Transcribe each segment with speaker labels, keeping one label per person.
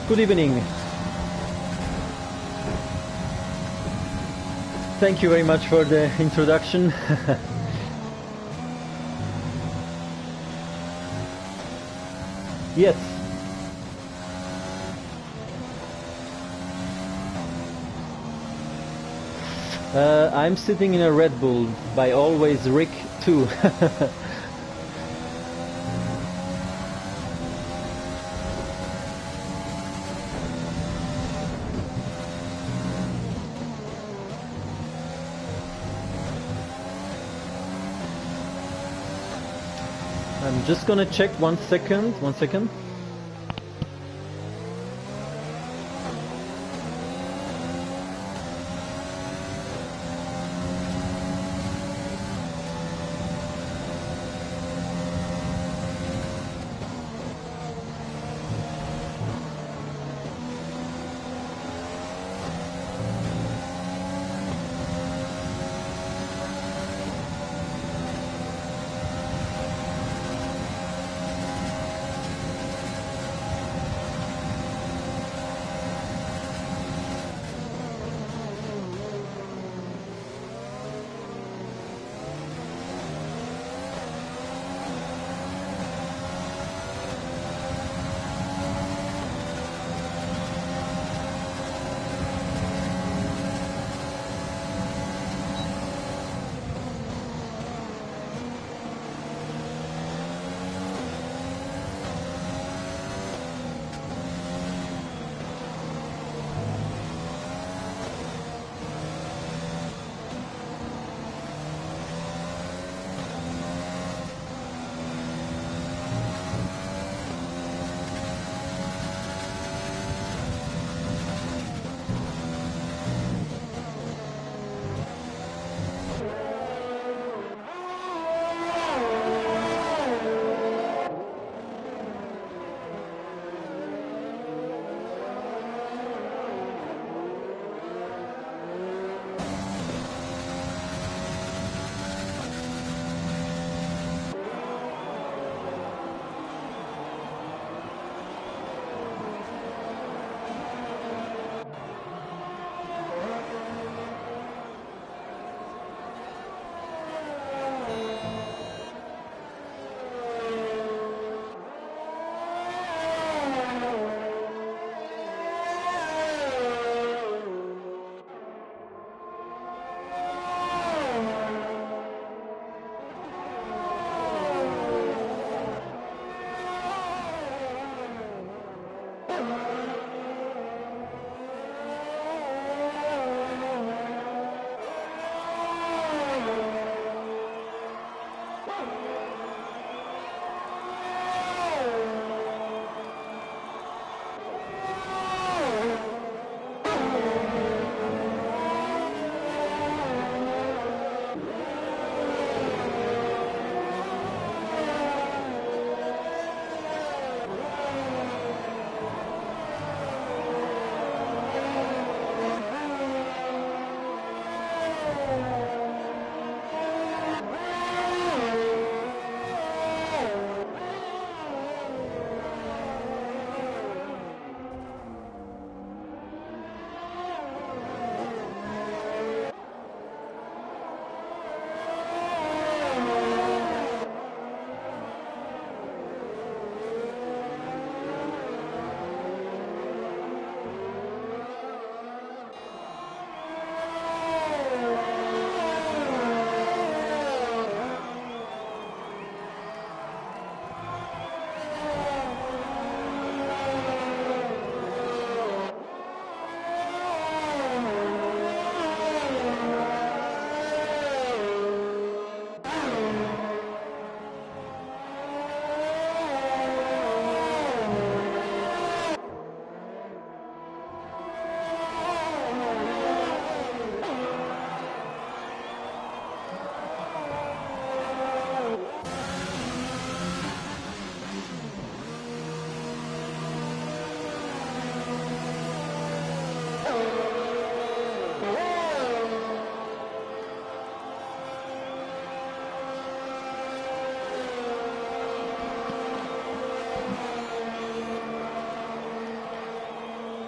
Speaker 1: Good evening. Thank you very much for the introduction. Yes. I'm sitting in a Red Bull by Always Rick 2. I'm just gonna check 1 second, 1 second.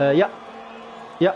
Speaker 1: Yeah. Yeah.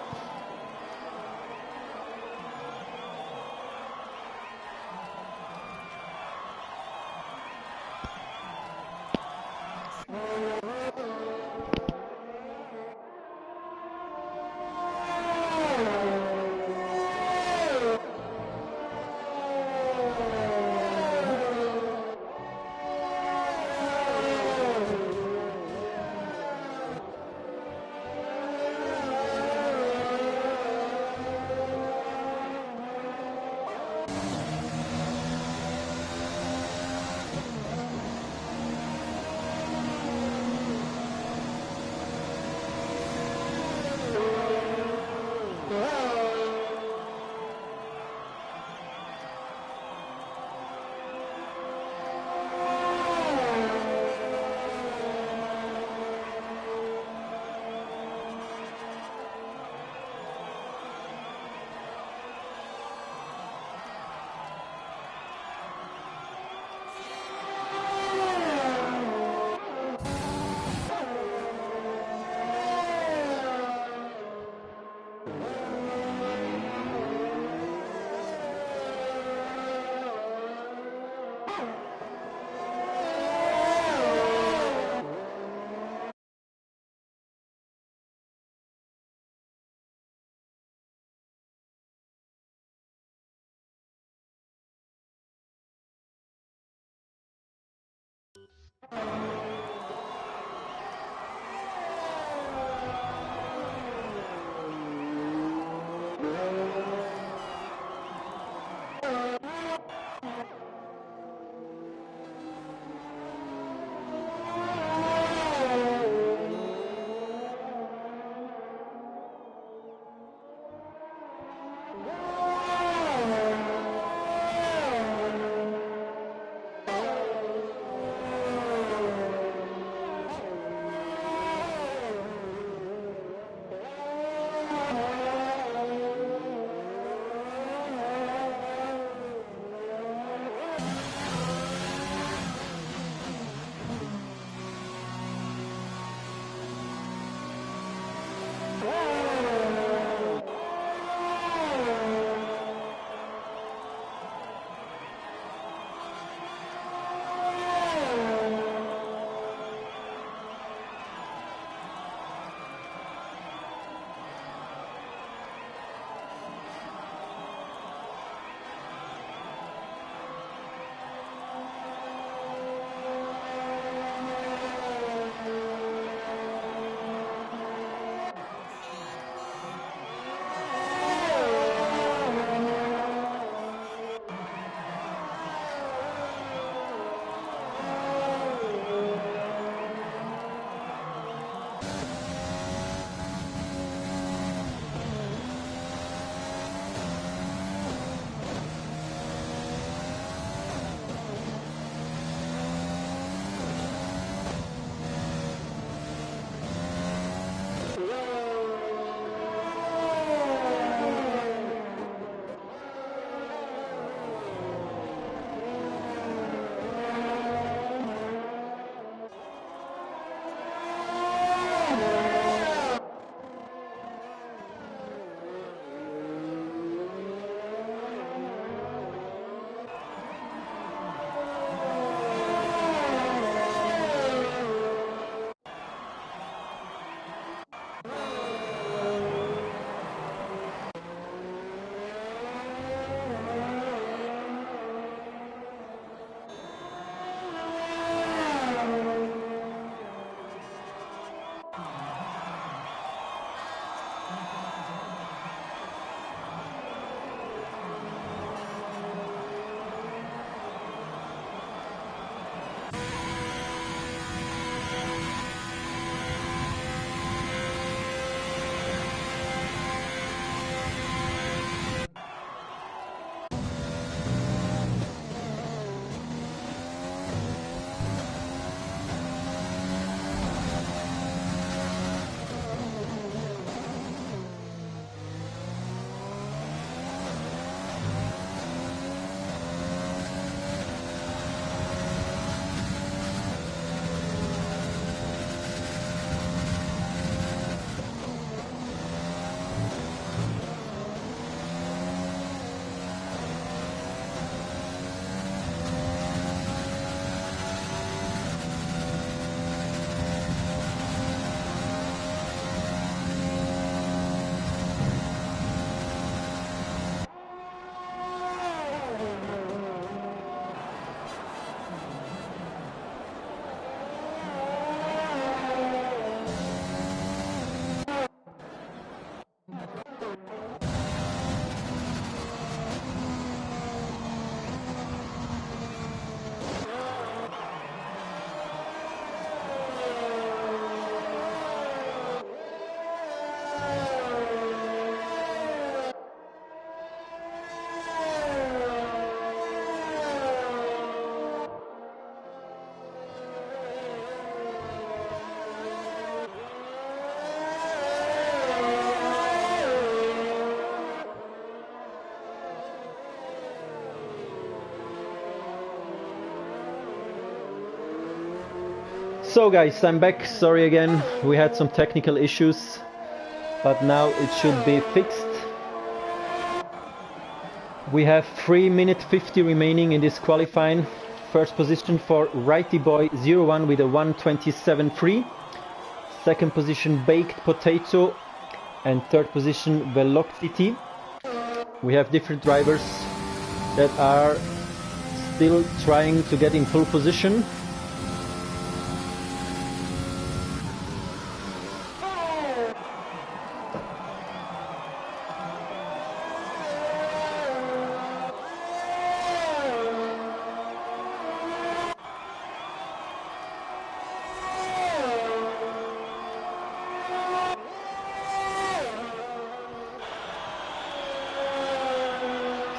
Speaker 1: So guys, I'm back. Sorry again, we had some technical issues, but now it should be fixed. We have 3 minutes 50 remaining in this qualifying. First position for Righty Boy 01 with a 1:27.3. Second position Baked Potato, and third position Velocity. We have different drivers that are still trying to get in pole position.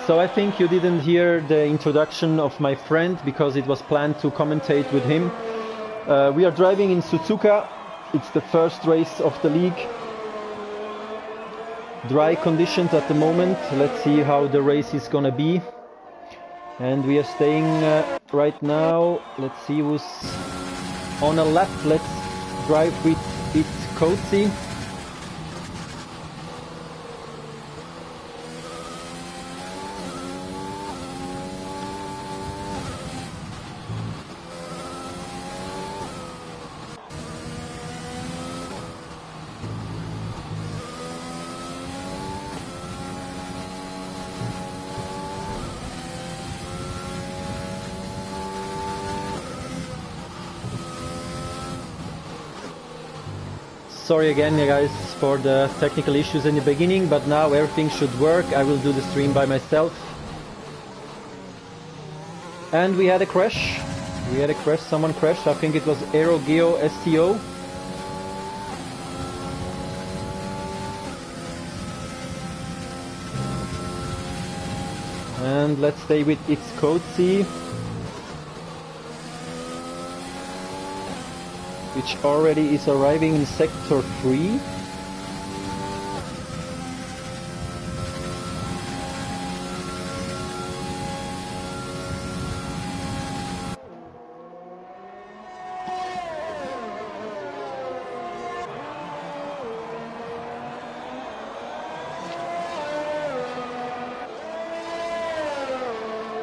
Speaker 1: So I think you didn't hear the introduction of my friend because it was planned to commentate with him. We are driving in Suzuka. It's the first race of the league. Dry conditions at the moment. Let's see how the race is gonna be. And we are staying right now. Let's see who's on a lap. Let's drive with It's Cozy. Sorry again guys for the technical issues in the beginning, but now everything should work. I will do the stream by myself. And we had a crash. Someone crashed. I think it was AeroGeo STO. And let's stay with It's Cozy, which already is arriving in sector 3.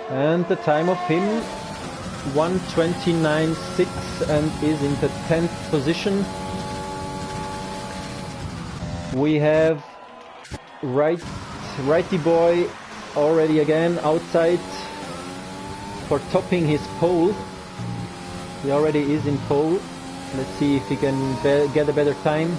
Speaker 1: And the time of him 1:29.6 and is in the 10th position. We have Righty Boy already again outside for topping his pole. He already is in pole. Let's see if he can get a better time.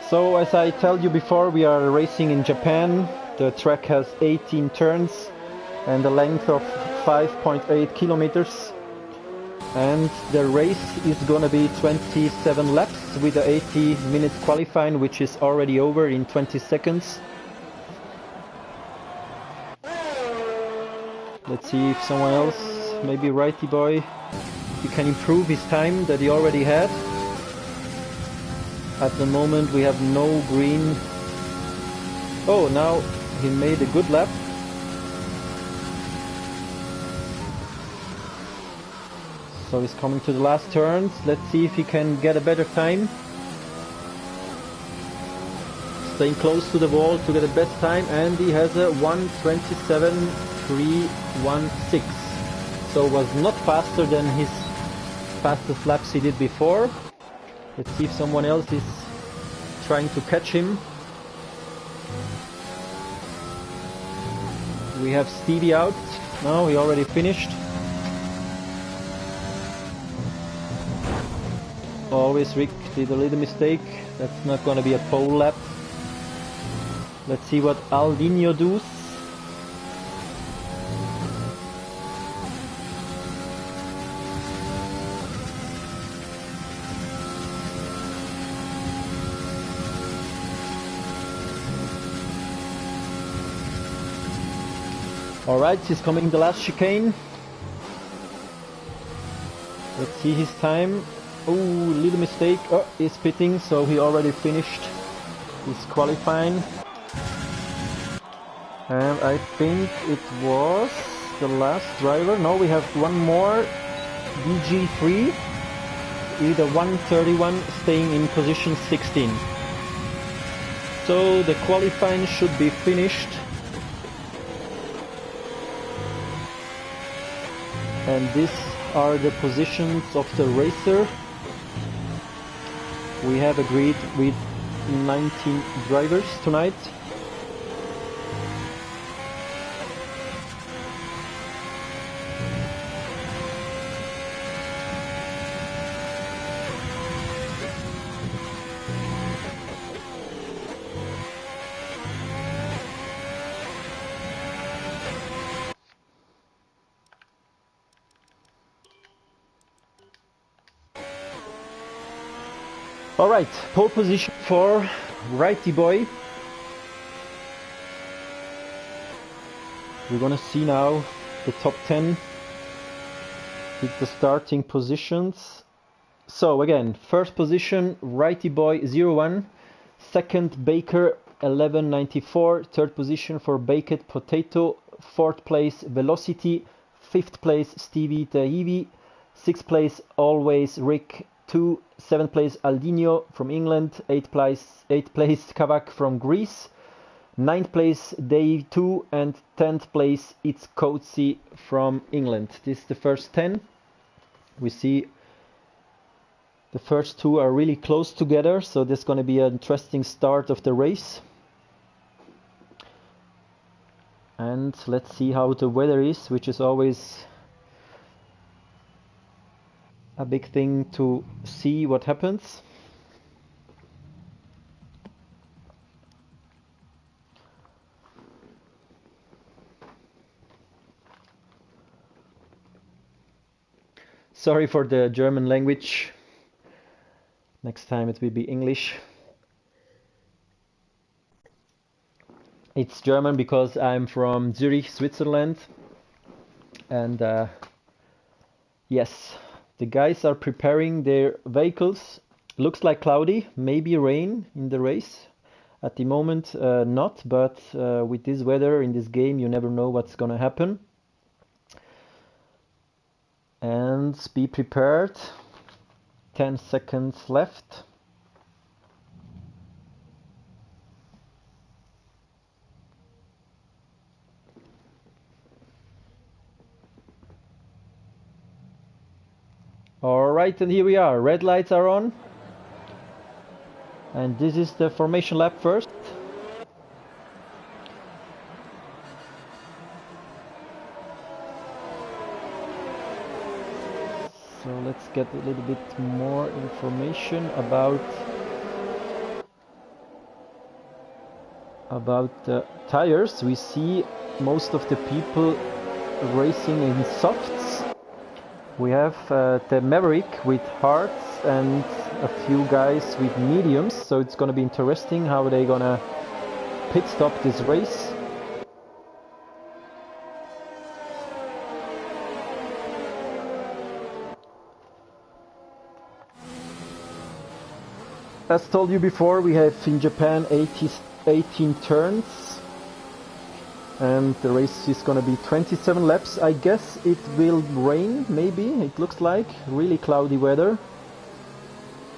Speaker 1: So as I told you before, we are racing in Japan. The track has 18 turns and a length of 5.8 kilometers. And the race is gonna be 27 laps with the 80 minutes qualifying, which is already over in 20 seconds. Let's see if someone else, maybe Righty Boy, he can improve his time that he already had. At the moment we have no green. Oh, now he made a good lap. So he's coming to the last turns. Let's see if he can get a better time. Staying close to the wall to get the best time, and he has a 1:27.316. So was not faster than his fastest laps he did before. Let's see if someone else is trying to catch him. We have Stevie out. No, he already finished. Always Rick did a little mistake. That's not gonna be a pole lap. Let's see what Aldinho does. Alright, he's coming in the last chicane. Let's see his time. Oh, little mistake. Oh, he's pitting, so he already finished his qualifying. And I think it was the last driver. No, we have one more. DG3 with a 131 staying in position 16. So the qualifying should be finished. And these are the positions of the racer. We have agreed with 19 drivers tonight. Alright, pole position for Righty Boy. We're gonna see now the top 10 with the starting positions. So again, first position Righty Boy 01, second Baker 1194, third position for Baked Potato, fourth place Velocity, fifth place Stevie Tahivi, sixth place Always Rick 2, 7th place Aldinho from England, 8th place Kavak from Greece, 9th place Dave 2, and 10th place It's Coatsy from England. This is the first 10. We see the first two are really close together, so this is going to be an interesting start of the race. And let's see how the weather is, which is always a big thing to see what happens. Sorry for the German language. Next time it will be English. It's German because I'm from Zurich, Switzerland. And yes, the guys are preparing their vehicles. Looks like cloudy, maybe rain in the race. At the moment, not, but with this weather in this game, you never know what's gonna happen. And be prepared. 10 seconds left. Alright, and here we are. Red lights are on. And this is the formation lap first. So let's get a little bit more information about the tires. We see most of the people racing in softs. We have the Maverick with hards and a few guys with mediums, so it's gonna be interesting how they're gonna pit stop this race. As told you before, we have in Japan 18 turns. And the race is gonna be 27 laps. I guess it will rain, maybe. It looks like really cloudy weather.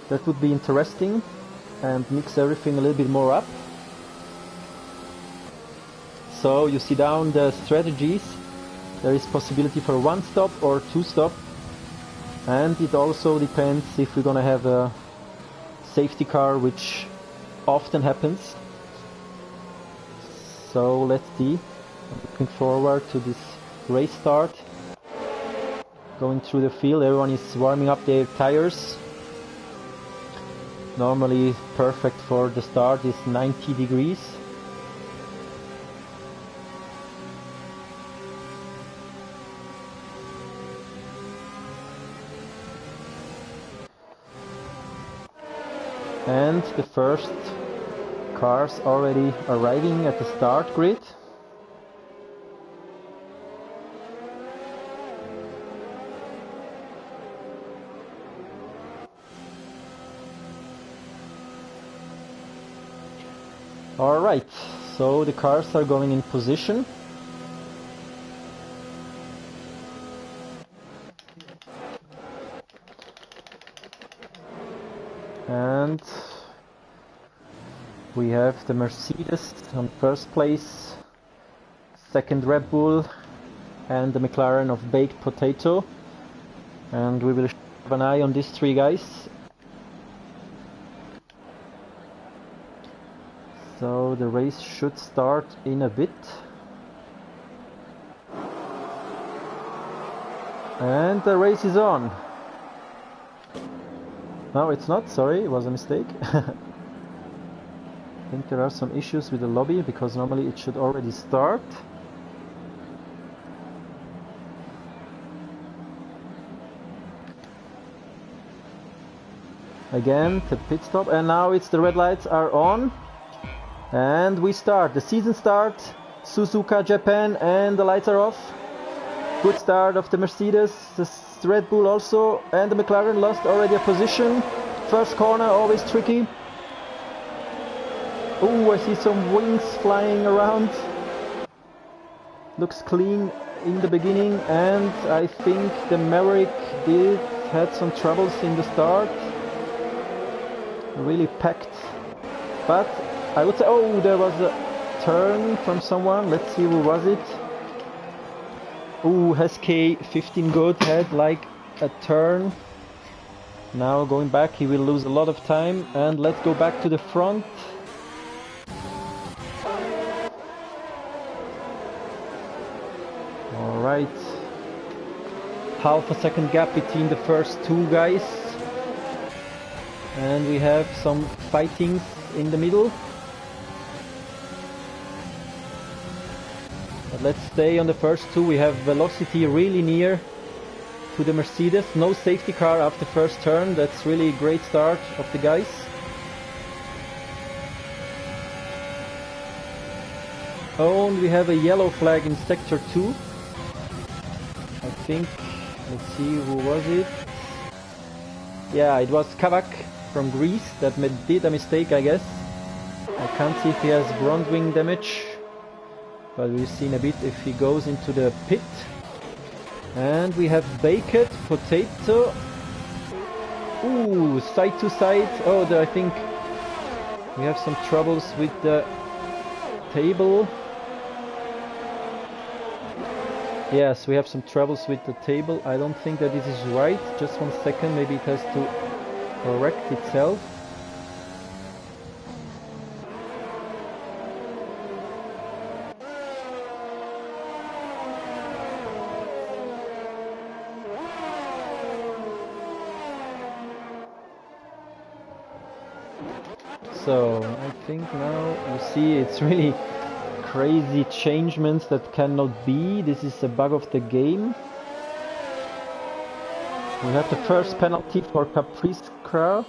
Speaker 1: That would be interesting and mix everything a little bit more up. So you see down the strategies. There is possibility for 1 stop or 2 stop. And it also depends if we're gonna have a safety car, which often happens. So let's see. I'm looking forward to this race start. Going through the field, everyone is warming up their tires. Normally perfect for the start is 90 degrees. And the first cars already arriving at the start grid. Alright, so the cars are going in position. And we have the Mercedes on first place, second Red Bull, and the McLaren of Baked Potato. And we will have an eye on these three guys. So the race should start in a bit. And the race is on. No, it's not, sorry, it was a mistake. I think there are some issues with the lobby because normally it should already start. Again, the pit stop, and now it's the red lights are on. And we start. The season start, Suzuka, Japan, and the lights are off. Good start of the Mercedes, the Red Bull also, and the McLaren lost already a position. First corner, always tricky. Oh, I see some wings flying around. Looks clean in the beginning, and I think the Maverick had some troubles in the start. Really packed, but I would say, oh, there was a turn from someone. Let's see, who was it? Oh, Heskey 15 good had like a turn. Now going back, he will lose a lot of time. And let's go back to the front. All right, half a second gap between the first two guys. And we have some fighting in the middle. But let's stay on the first two. We have velocity really near to the Mercedes. No safety car after first turn. That's really a great start of the guys. Oh, and we have a yellow flag in sector 2. I think, let's see, who was it? Yeah, it was Kavak from Greece that did a mistake, I guess. I can't see if he has front wing damage, but we've seen a bit if he goes into the pit. And we have Baked Potato. Ooh, side to side. Oh, I think we have some troubles with the table. Yes, we have some troubles with the table. I don't think that this is right. Just 1 second, maybe it has to correct itself. So I think now you see it's really crazy changements that cannot be. This is a bug of the game. We have the first penalty for Caprice Crow.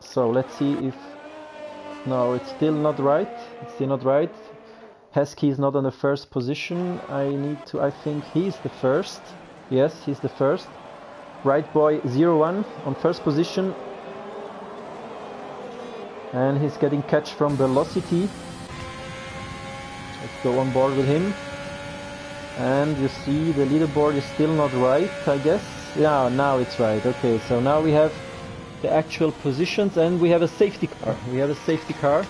Speaker 1: So let's see if... No, it's still not right. It's still not right. Heskey is not on the first position. I think he's the first. Yes, he's the first. Right Boy 01 on first position. And he's getting catch from Velocity. Let's go on board with him. And you see the leaderboard is still not right, I guess. Yeah, now it's right. Okay, so now we have the actual positions and we have a safety car. We have a safety car.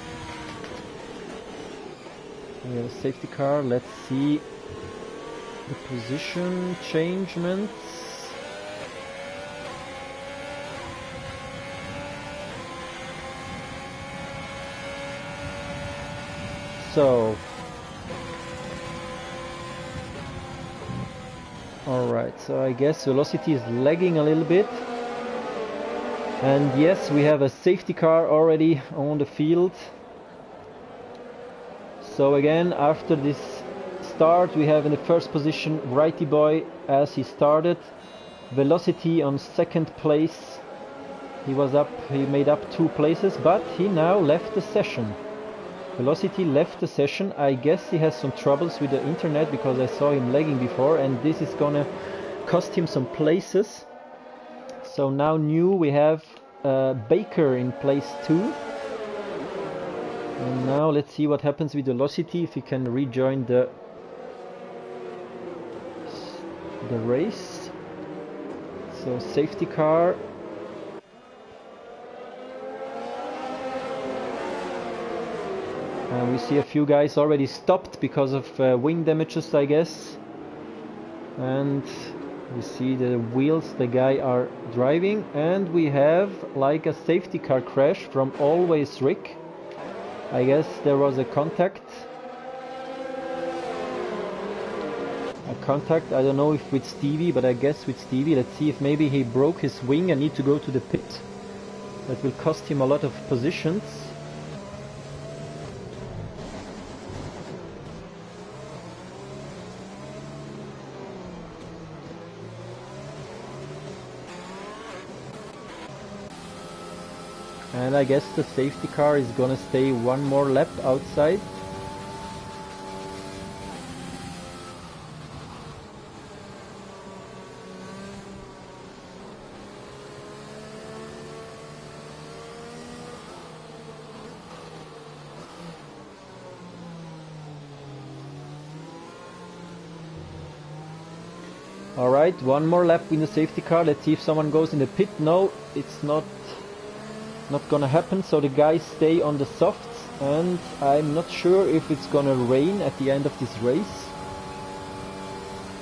Speaker 1: We have a safety car. Let's see the position changements. So, alright, so I guess Velocity is lagging a little bit. And yes, we have a safety car already on the field. So again, after this start, we have in the first position Righty Boy as he started. Velocity on second place. He made up 2 places, but he now left the session. Velocity left the session. I guess he has some troubles with the internet because I saw him lagging before, and this is gonna cost him some places. So now new we have Baker in place 2. And now let's see what happens with Velocity, if he can rejoin the race. So safety car. We see a few guys already stopped because of wing damages, I guess. And we see the wheels the guy are driving, and we have like a safety car crash from Always Rick. I guess there was a contact. I don't know if with Stevie, but I guess with Stevie. Let's see if maybe he broke his wing and need to go to the pit. That will cost him a lot of positions. And I guess the safety car is gonna stay one more lap outside. Alright, one more lap in the safety car. Let's see if someone goes in the pit. No, it's not gonna happen, so the guys stay on the softs, and I'm not sure if it's gonna rain at the end of this race,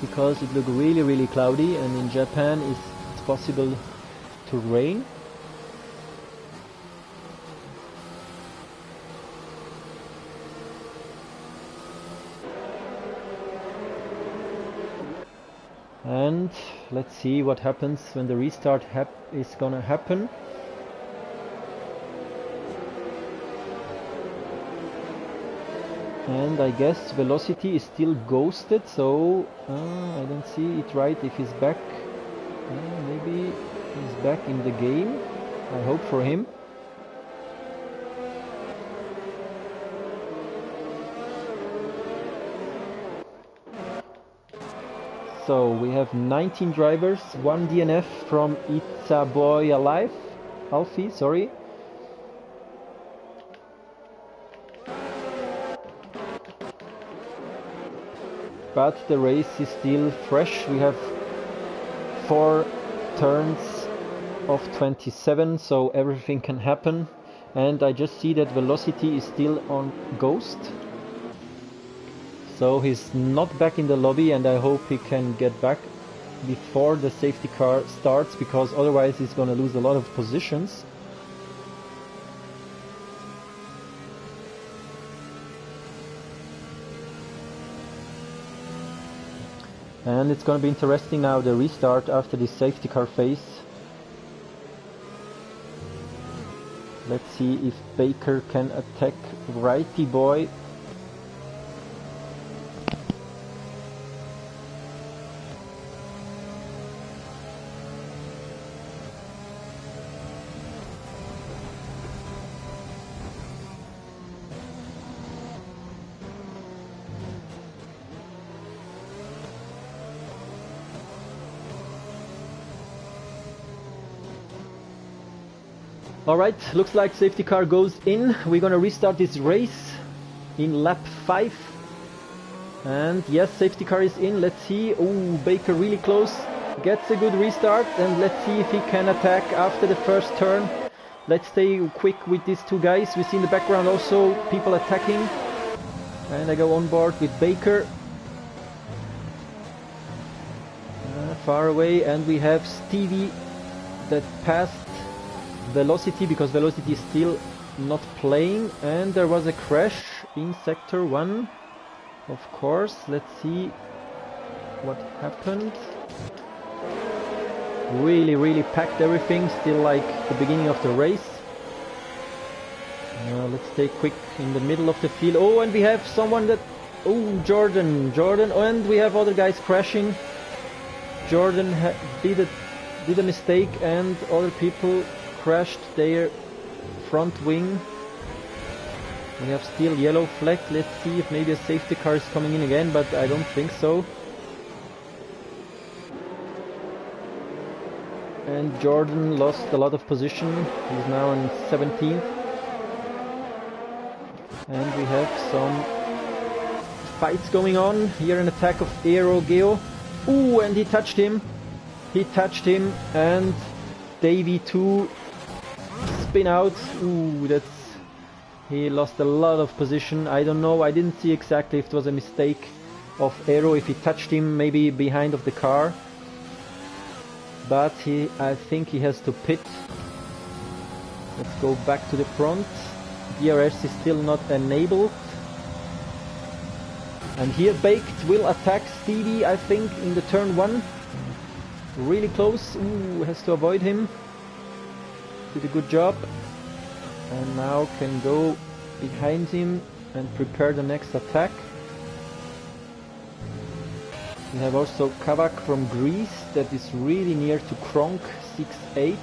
Speaker 1: because it looked really cloudy, and in Japan it's possible to rain. And let's see what happens when the restart is gonna happen. And I guess Velocity is still ghosted, so I don't see it right if he's back. Maybe he's back in the game. I hope for him. So we have 19 drivers, 1 DNF from It's a Boy Alive, Alfie, sorry. But the race is still fresh. We have 4 turns of 27, so everything can happen. And I just see that Velocity is still on Ghost. So he's not back in the lobby, and I hope he can get back before the safety car starts, because otherwise he's gonna lose a lot of positions. And it's going to be interesting now, the restart after this safety car phase. Let's see if Baker can attack Righty Boy. Alright, looks like safety car goes in. We're gonna restart this race in lap 5. And yes, safety car is in. Let's see. Oh, Baker really close. Gets a good restart. And let's see if he can attack after the first turn. Let's stay quick with these 2 guys. We see in the background also people attacking. And I go on board with Baker. Far away. And we have Stevie that passed Velocity, because Velocity is still not playing, and there was a crash in sector 1, of course. Let's see what happened. Really packed everything, still like the beginning of the race. Let's stay quick in the middle of the field. Oh, and we have someone that... Oh, Jordan, and we have other guys crashing. Jordan did a mistake, and other people crashed their front wing. We have still yellow flag. Let's see if maybe a safety car is coming in again, but I don't think so. And Jordan lost a lot of position. He's now on 17th. And we have some fights going on. Here an attack of Aero Geo. Ooh, and he touched him. He touched him, and Davey 2 spin out. Ooh, that's... He lost a lot of position. I don't know, I didn't see exactly if it was a mistake of Aero, if he touched him maybe behind of the car. But I think he has to pit. Let's go back to the front. DRS is still not enabled. And here Baked will attack Stevie, I think, in the turn 1. Really close. Ooh, has to avoid him. Did a good job. And now can go behind him and prepare the next attack. We have also Kavak from Greece that is really near to Kronk 6-8.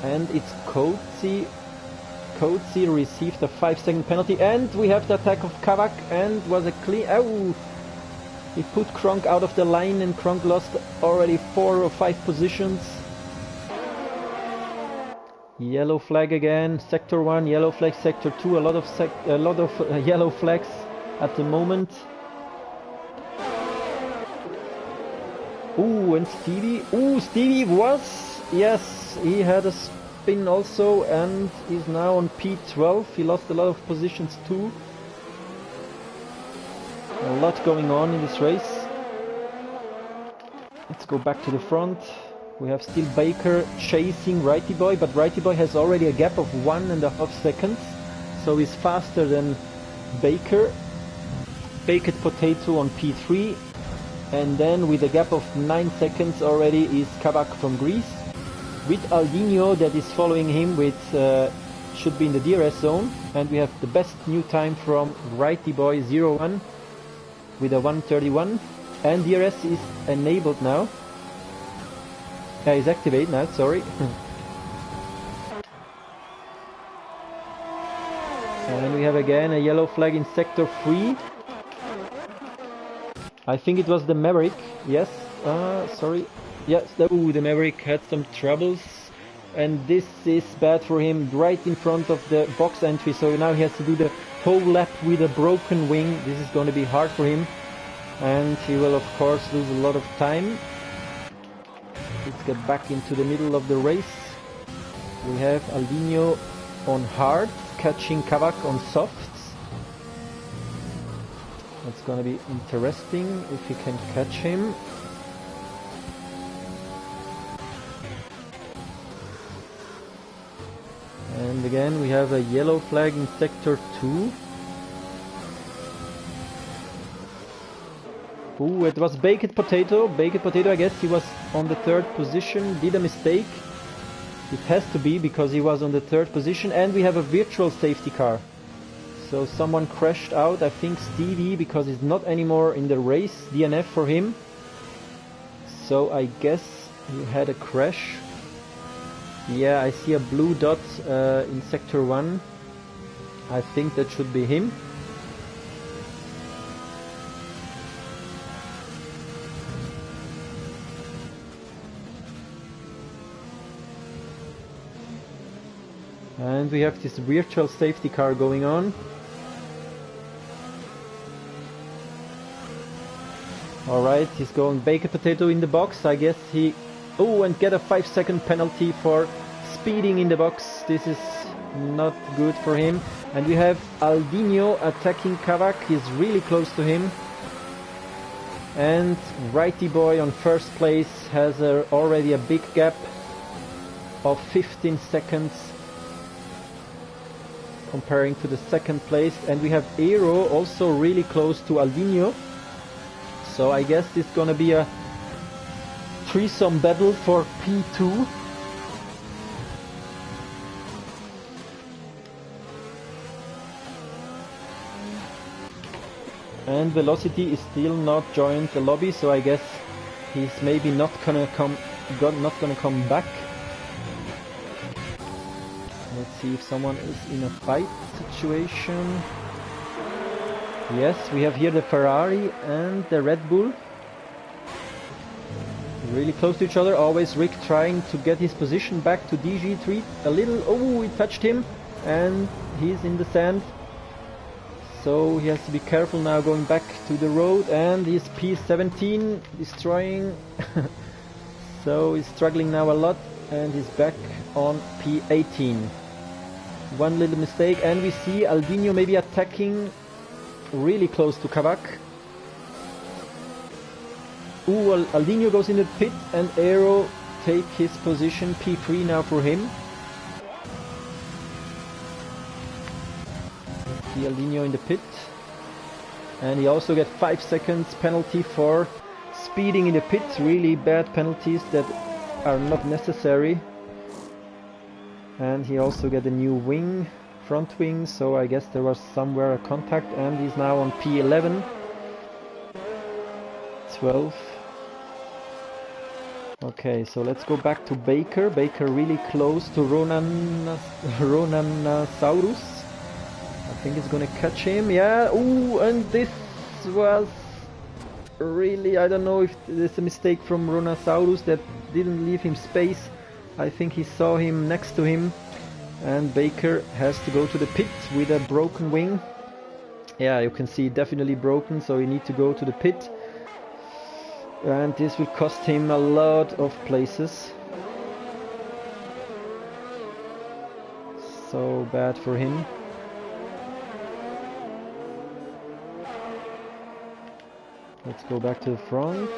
Speaker 1: And it's Coetzee. Coetzee received a 5-second penalty, and we have the attack of Kavak, and was a clean... Oh! He put Kronk out of the line, and Kronk lost already 4 or 5 positions. Yellow flag again, sector 1, yellow flag, sector 2, a lot of yellow flags at the moment. Ooh, and Stevie. Ooh, Stevie was... Yes, he had a spin also, and is now on P12. He lost a lot of positions too. A lot going on in this race. Let's go back to the front. We have still Baker chasing Righty Boy, but Righty Boy has already a gap of 1.5 seconds, so he's faster than Baker. Baked Potato on P3, and then with a gap of 9 seconds already is Kavak from Greece. With Aldinho that is following him with should be in the DRS zone, and we have the best new time from Righty Boy 01 with a 1:31, and DRS is enabled now. Is activated now, sorry. And we have again a yellow flag in sector 3. I think it was the Maverick, yes, sorry. Yes, the Maverick had some troubles, and this is bad for him, right in front of the box entry, so now he has to do the whole lap with a broken wing. This is going to be hard for him, and he will of course lose a lot of time. Let's get back into the middle of the race. We have Aldinho on hard, catching Kavak on softs. It's going to be interesting if he can catch him. And again we have a yellow flag in sector 2. Ooh, it was Baked Potato. Baked Potato, I guess he was on the 3rd position, did a mistake. It has to be because he was on the 3rd position, and we have a virtual safety car. So someone crashed out, I think Stevie, because he's not anymore in the race, DNF for him. So I guess he had a crash. Yeah, I see a blue dot in sector 1. I think that should be him. And we have this virtual safety car going on. Alright, he's going Baked Potato in the box. I guess he... Oh, and get a 5-second penalty for speeding in the box. This is not good for him. And we have Aldinho attacking Kavak. He's really close to him. And Righty Boy on 1st place has already a big gap of 15 seconds. Comparing to the 2nd place, and we have Aero also really close to Aldinho, so I guess it's gonna be a threesome battle for P2. And Velocity is still not joined the lobby, so I guess he's maybe not gonna come back. Let's see if someone is in a fight situation. Yes, we have here the Ferrari and the Red Bull. Really close to each other. Always Rick trying to get his position back to DG3 a little. Oh, he touched him and he's in the sand. So he has to be careful now going back to the road, and he's P17 destroying. So he's struggling now a lot and he's back on P18. One little mistake and we see Aldinho maybe attacking really close to Kavak. Ooh, Aldinho goes in the pit and Aero take his position, P3 now for him. See Aldinho in the pit, and he also get 5 seconds penalty for speeding in the pit. Really bad penalties that are not necessary. And he also get a new wing, front wing, so I guess there was somewhere a contact, and he's now on P11. 12. Okay, so let's go back to Baker. Baker really close to Ronanasaurus. I think it's gonna catch him, yeah. Ooh, and this was really, I don't know if there's a mistake from Ronanasaurus that didn't leave him space. I think he saw him next to him, and Baker has to go to the pit with a broken wing. Yeah, you can see definitely broken, so you need to go to the pit. And this will cost him a lot of places. So bad for him. Let's go back to the front.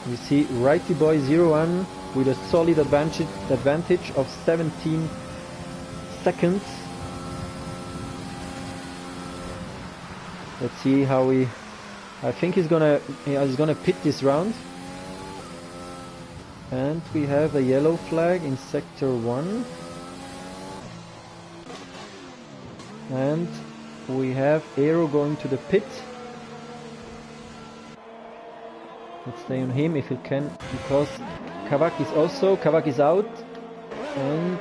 Speaker 1: You see Righty Boy 01 with a solid advantage of 17 seconds. Let's see how he... I think he's gonna pit this round. And we have a yellow flag in sector 1. And we have Aero going to the pit. Let's stay on him if he can, because Kavak is out, and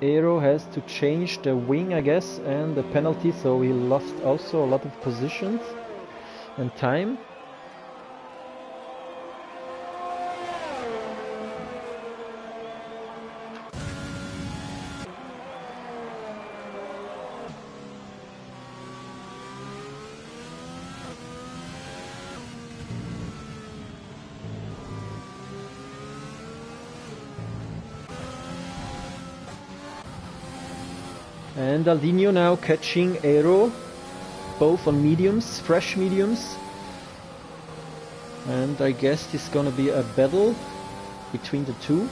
Speaker 1: Aero has to change the wing, I guess, and the penalty, so he lost also a lot of positions and time. And Aldinho now catching Aero, both on mediums, fresh mediums. And I guess this is gonna be a battle between the two.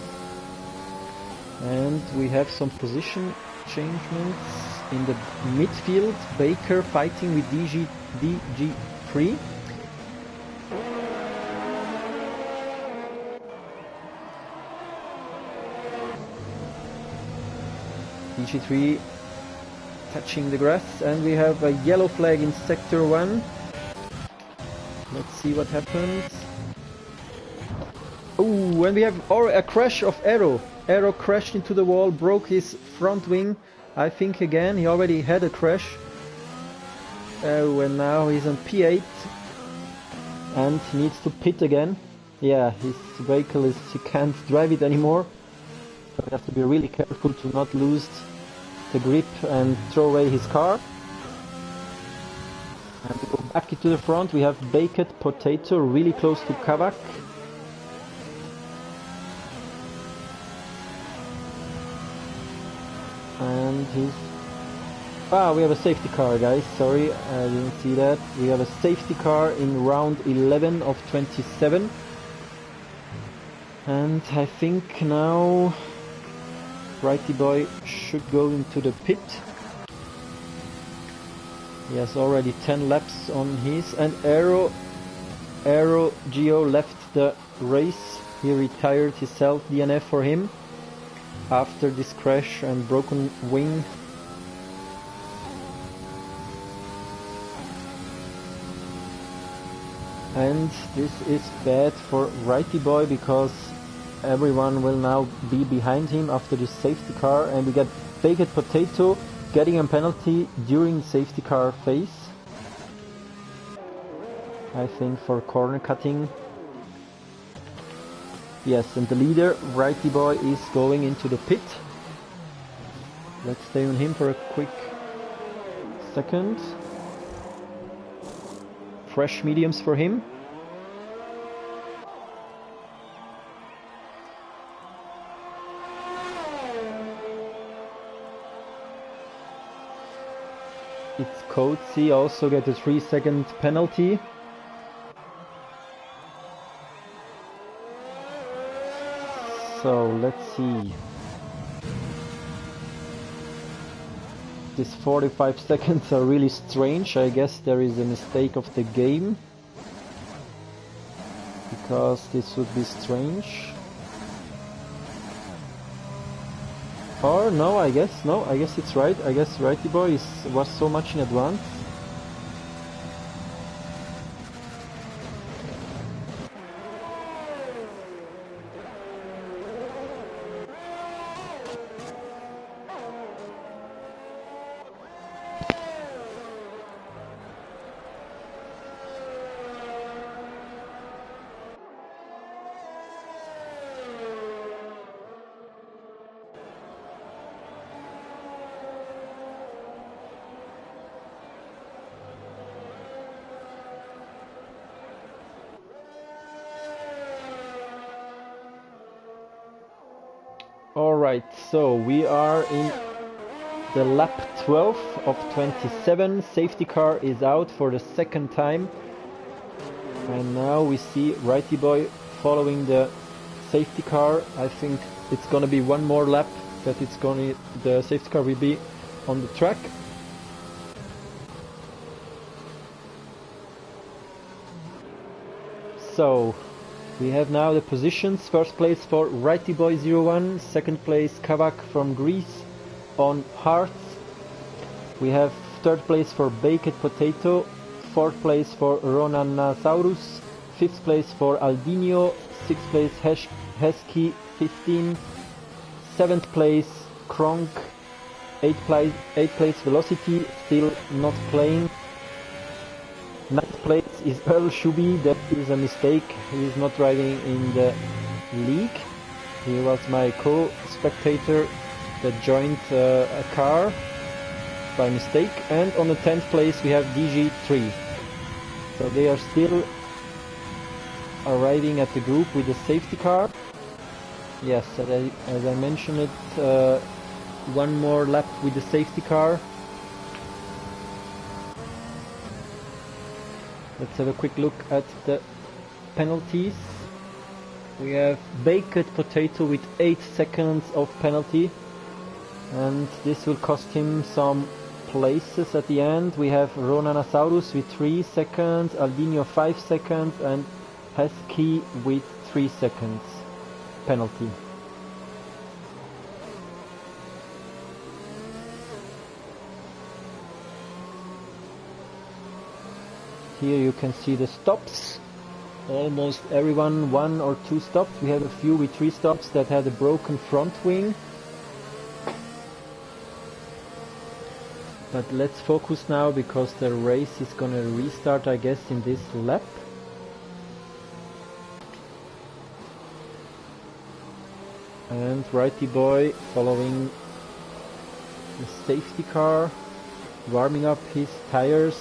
Speaker 1: And we have some position changements in the midfield. Baker fighting with DG3. DG3 touching the grass, and we have a yellow flag in sector 1. Let's see what happens. Oh, and we have a crash of Aero. Aero crashed into the wall, broke his front wing. I think again, he already had a crash. Oh, and now he's on P8. And he needs to pit again. Yeah, his vehicle is, he can't drive it anymore. So we have to be really careful to not lose the grip and throw away his car. And we go back into the front. We have Baked Potato really close to Kavak. And he's... Ah, we have a safety car, guys. Sorry, I didn't see that. We have a safety car in round 11 of 27. And I think now Righty Boy should go into the pit. He has already 10 laps on his, and Aero Geo left the race. He retired his self DNF for him after this crash and broken wing. And this is bad for Righty Boy because everyone will now be behind him after the safety car, and we get Baked Potato getting a penalty during safety car phase. I think for corner cutting. Yes, and the leader, Righty Boy, is going into the pit. Let's stay on him for a quick second. Fresh mediums for him. It's Coatsy also get a 3-second penalty. So let's see. These 45 seconds are really strange. I guess there is a mistake of the game, because this would be strange. Or no, I guess it's right. I guess Righty Boy was so much in advance. Alright, so we are in the lap 12 of 27. Safety car is out for the second time. And now we see Righty Boy following the safety car. I think it's gonna be one more lap that the safety car will be on the track. So we have now the positions. First place for Righty Boy 01, second place Kavak from Greece on hards. We have third place for Baked Potato, fourth place for Ronanasaurus, fifth place for Aldinho, sixth place Hesky 15, seventh place Kronk, eighth place Velocity, still not playing. Ninth place is Earl Shuby. That is a mistake. He is not driving in the league. He was my co-spectator that joined a car by mistake. And on the 10th place we have DG3. So they are still arriving at the group with the safety car. Yes, as I mentioned it, one more lap with the safety car. Let's have a quick look at the penalties. We have Baked Potato with 8 seconds of penalty, and this will cost him some places at the end. We have Ronanasaurus with 3 seconds, Aldinho 5 seconds, and Hesky with 3 seconds penalty. Here you can see the stops. Almost everyone 1 or 2 stops. We have a few with 3 stops that had a broken front wing. But let's focus now, because the race is gonna restart, I guess, in this lap. And Righty Boy following the safety car, warming up his tires.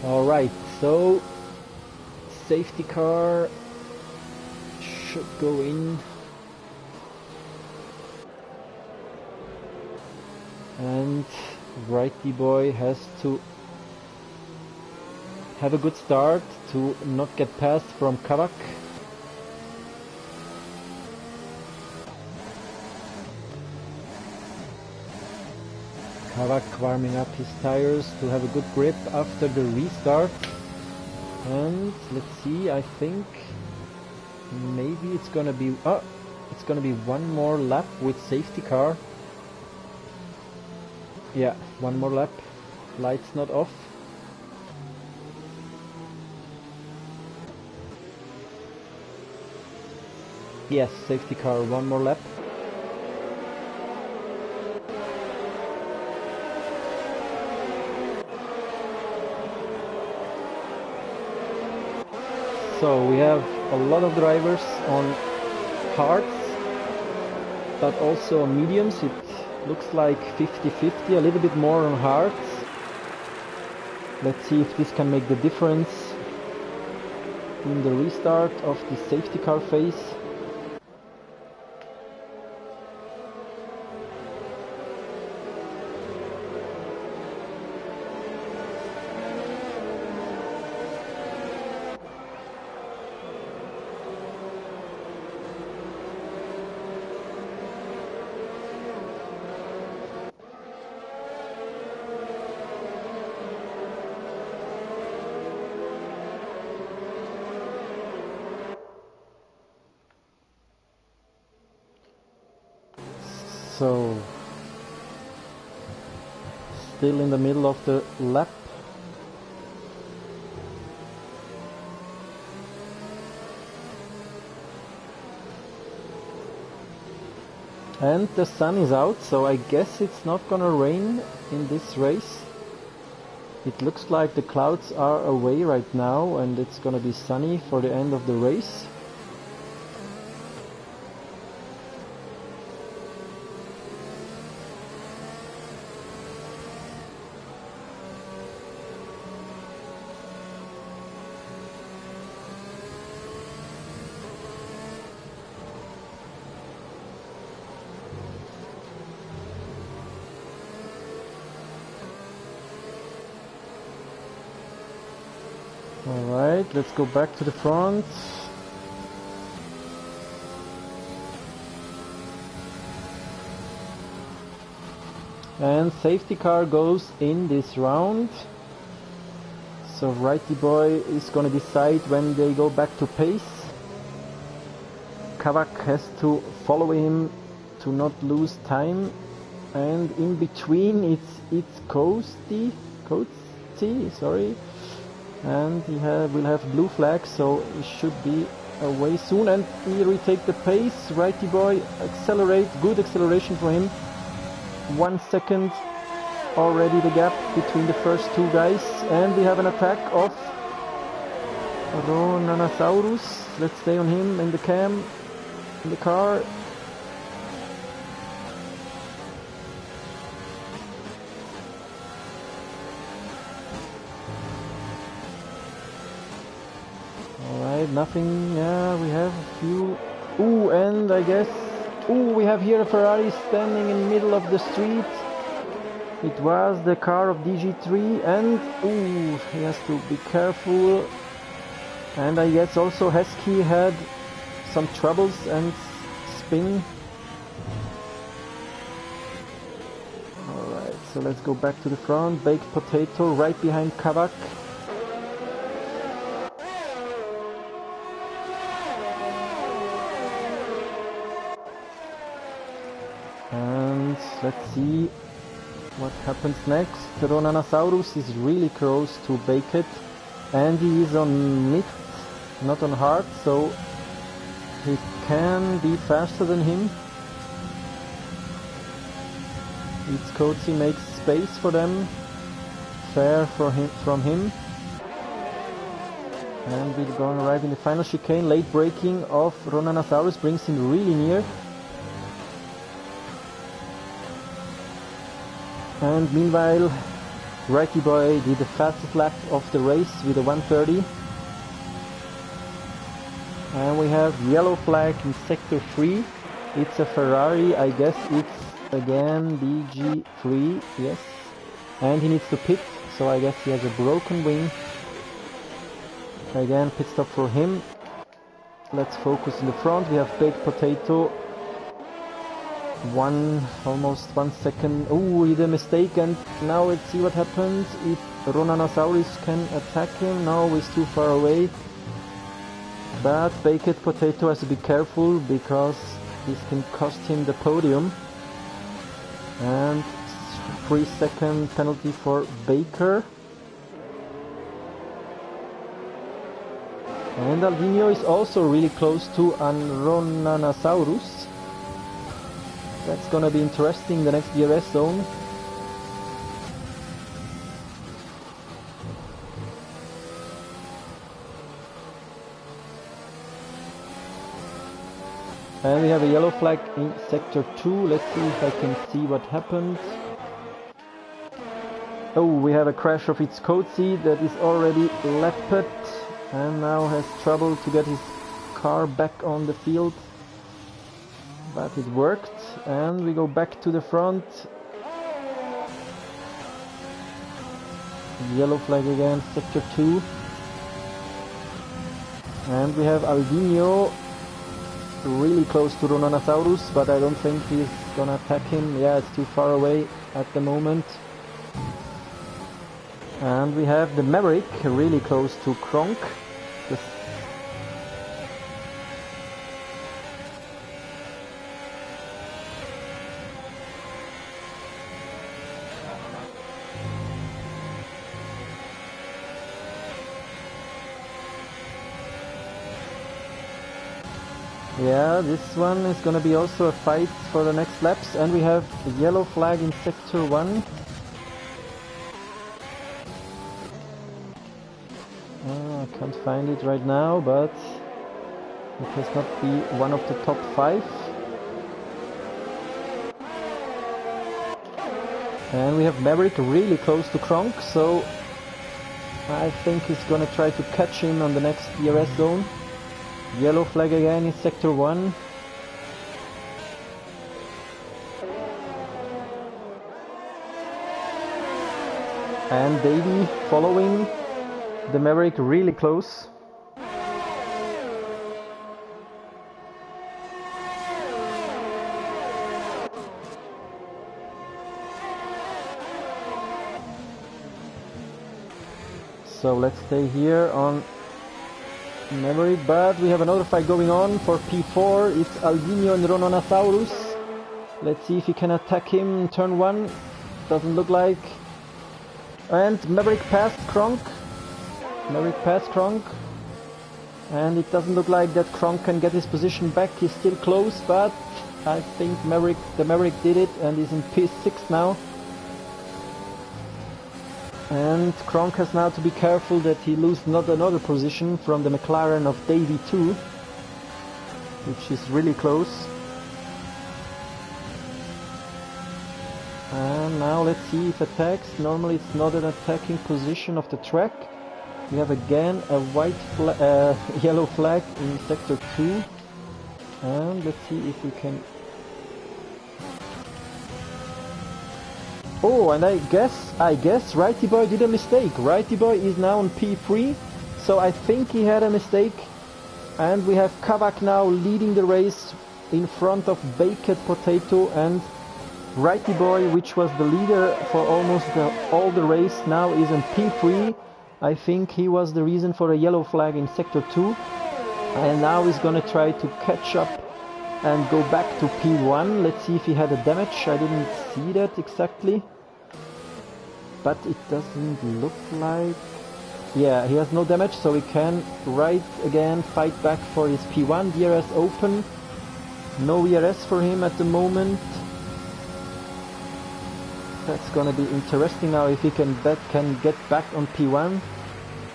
Speaker 1: Alright, so safety car should go in, and Righty Boy has to have a good start to not get passed from Kavak. Kavak warming up his tires to have a good grip after the restart. And let's see, I think maybe it's gonna be one more lap with safety car. Yeah, one more lap. Lights not off. Yes, safety car, one more lap. So we have a lot of drivers on hards, but also on mediums. It looks like 50-50, a little bit more on hards. Let's see if this can make the difference in the restart of the safety car phase. So, still in the middle of the lap. And the sun is out, so I guess it's not gonna rain in this race. It looks like the clouds are away right now and it's gonna be sunny for the end of the race. Alright, let's go back to the front. And safety car goes in this round. So Righty Boy is gonna decide when they go back to pace. Kavak has to follow him to not lose time. And in between it's Coasty, sorry. And he will have blue flag, so he should be away soon. And he retake the pace. Righty Boy accelerate, good acceleration for him. 1 second already the gap between the first two guys. And we have an attack of Ronanasaurus. Let's stay on him in the cam, in the car. Nothing, yeah, we have a few. Ooh, and I guess, we have here a Ferrari standing in the middle of the street. It was the car of DG3, and he has to be careful. And I guess also Heskey had some troubles and spin. Alright, so let's go back to the front. Baked Potato right behind Kavak. And let's see what happens next. Ronanasaurus is really close to Baked, and he is on mid, not on hard, so he can be faster than him. It's Coatsy makes space for them, fair for him, from him. And we're going to arrive in the final chicane. Late braking of Ronanasaurus brings him really near. And meanwhile, Righty Boy did the fastest lap of the race with a 1:30. And we have yellow flag in sector 3. It's a Ferrari, I guess it's again DG3, yes. And he needs to pit, so I guess he has a broken wing. Again, pit stop for him. Let's focus in the front. We have Baked Potato. Almost 1 second. He did a mistake, and now let's see what happens. If Ronanasaurus can attack him, no, he's too far away. But Baked Potato has to be careful because this can cost him the podium. And 3-second penalty for Baker. And Albino is also really close to Anronanasaurus. That's gonna be interesting, the next DRS zone. And we have a yellow flag in sector 2. Let's see if I can see what happened. Oh, we have a crash of its coatsy that is already leopard and now has trouble to get his car back on the field. But it worked, and we go back to the front. Yellow flag again, sector 2. And we have Albino really close to Ronanasaurus, but I don't think he's gonna attack him. Yeah, it's too far away at the moment. And we have the Maverick really close to Kronk. Yeah, this one is gonna be also a fight for the next laps, and we have the yellow flag in sector 1. I can't find it right now, but it has not be one of the top 5. And we have Maverick really close to Kronk, so I think he's gonna try to catch him on the next DRS zone. Yellow flag again in sector 1. And Davey following the Maverick really close. So let's stay here on Maverick, but we have another fight going on for P4. It's Albino and Ronanasaurus. Let's see if he can attack him in turn 1. Doesn't look like. And Maverick passed Kronk. Maverick passed Kronk. And it doesn't look like that Kronk can get his position back. He's still close, but I think the Maverick did it and is in P6 now. And Kronk has now to be careful that he loses not another position from the McLaren of Davey 2, which is really close. And now let's see if attacks. Normally it's not an attacking position of the track. We have again a yellow flag in sector 2. And let's see if we can... Oh, and I guess Righty Boy did a mistake. Righty Boy is now on P3, so I think he had a mistake. And we have Kavak now leading the race in front of Baked Potato, and Righty Boy, which was the leader for almost all the race, now is on P3. I think he was the reason for a yellow flag in sector 2. And now he's gonna try to catch up and go back to P1. Let's see if he had a damage. I didn't see that exactly, but it doesn't look like... Yeah, he has no damage, so he can fight back for his P1. DRS open. No ERS for him at the moment. That's gonna be interesting now if he can get back on P1.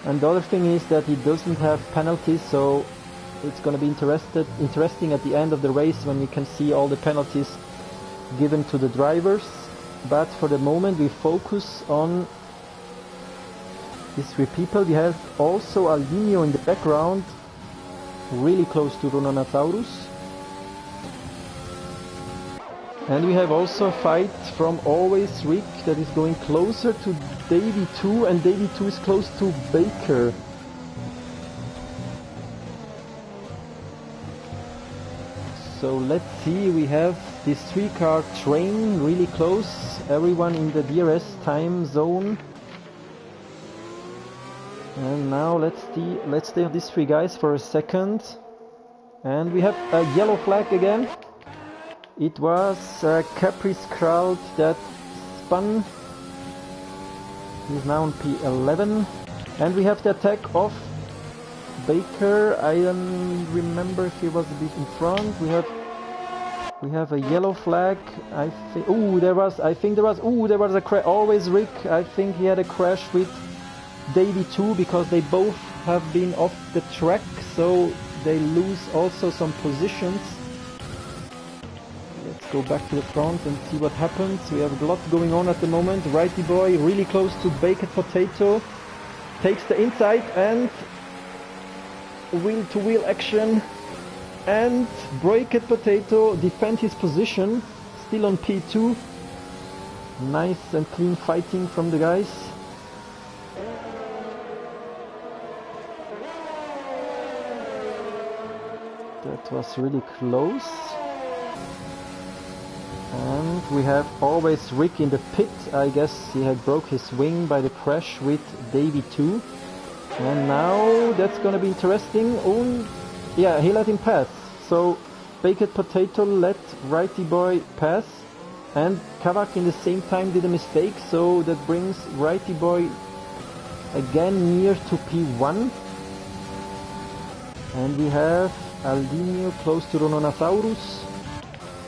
Speaker 1: And the other thing is that he doesn't have penalties, so it's going to be interesting at the end of the race when you can see all the penalties given to the drivers. But for the moment we focus on these 3 people. We have also Albino in the background, really close to Ronanasaurus. And we have also a fight from Always Rick that is going closer to Davey 2, and Davey 2 is close to Baker. So let's see, we have this 3-car train really close, everyone in the DRS time zone. And now let's stay on these 3 guys for a second. And we have a yellow flag again. It was Caprice Crowd that spun. He's now on P11. And we have the attack of Baker. I don't remember if he was a bit in front. We have a yellow flag. I think. Oh, there was. I think there was. Oh, there was a crash. Always Rick. I think he had a crash with Davey too, because they both have been off the track, so they lose also some positions. Let's go back to the front and see what happens. We have a lot going on at the moment. Righty boy really close to Baked Potato. Takes the inside and wheel-to-wheel action. And Baked Potato defend his position. Still on P2. Nice and clean fighting from the guys. That was really close. And we have always Rick in the pit. I guess he had broke his wing by the crash with Davey 2. And now that's gonna be interesting. Oh, yeah, he let him pass. So Baked Potato let Righty Boy pass. And Kavak in the same time did a mistake. So that brings Righty Boy again near to P1. And we have Aldinio close to Rononosaurus.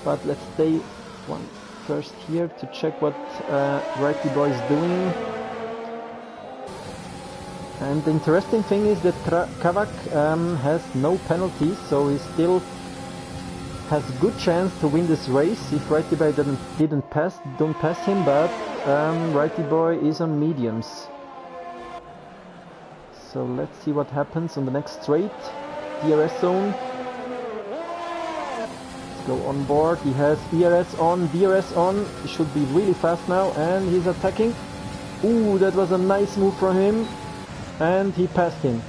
Speaker 1: But let's stay first here to check what Righty Boy is doing. And the interesting thing is that Kavak has no penalties, so he still has a good chance to win this race if Righty Boy don't pass him, but Righty Boy is on mediums. So let's see what happens on the next straight. DRS zone. Go on board. He has ERS on, DRS on. He should be really fast now, and he's attacking. Ooh, that was a nice move from him, and he passed him.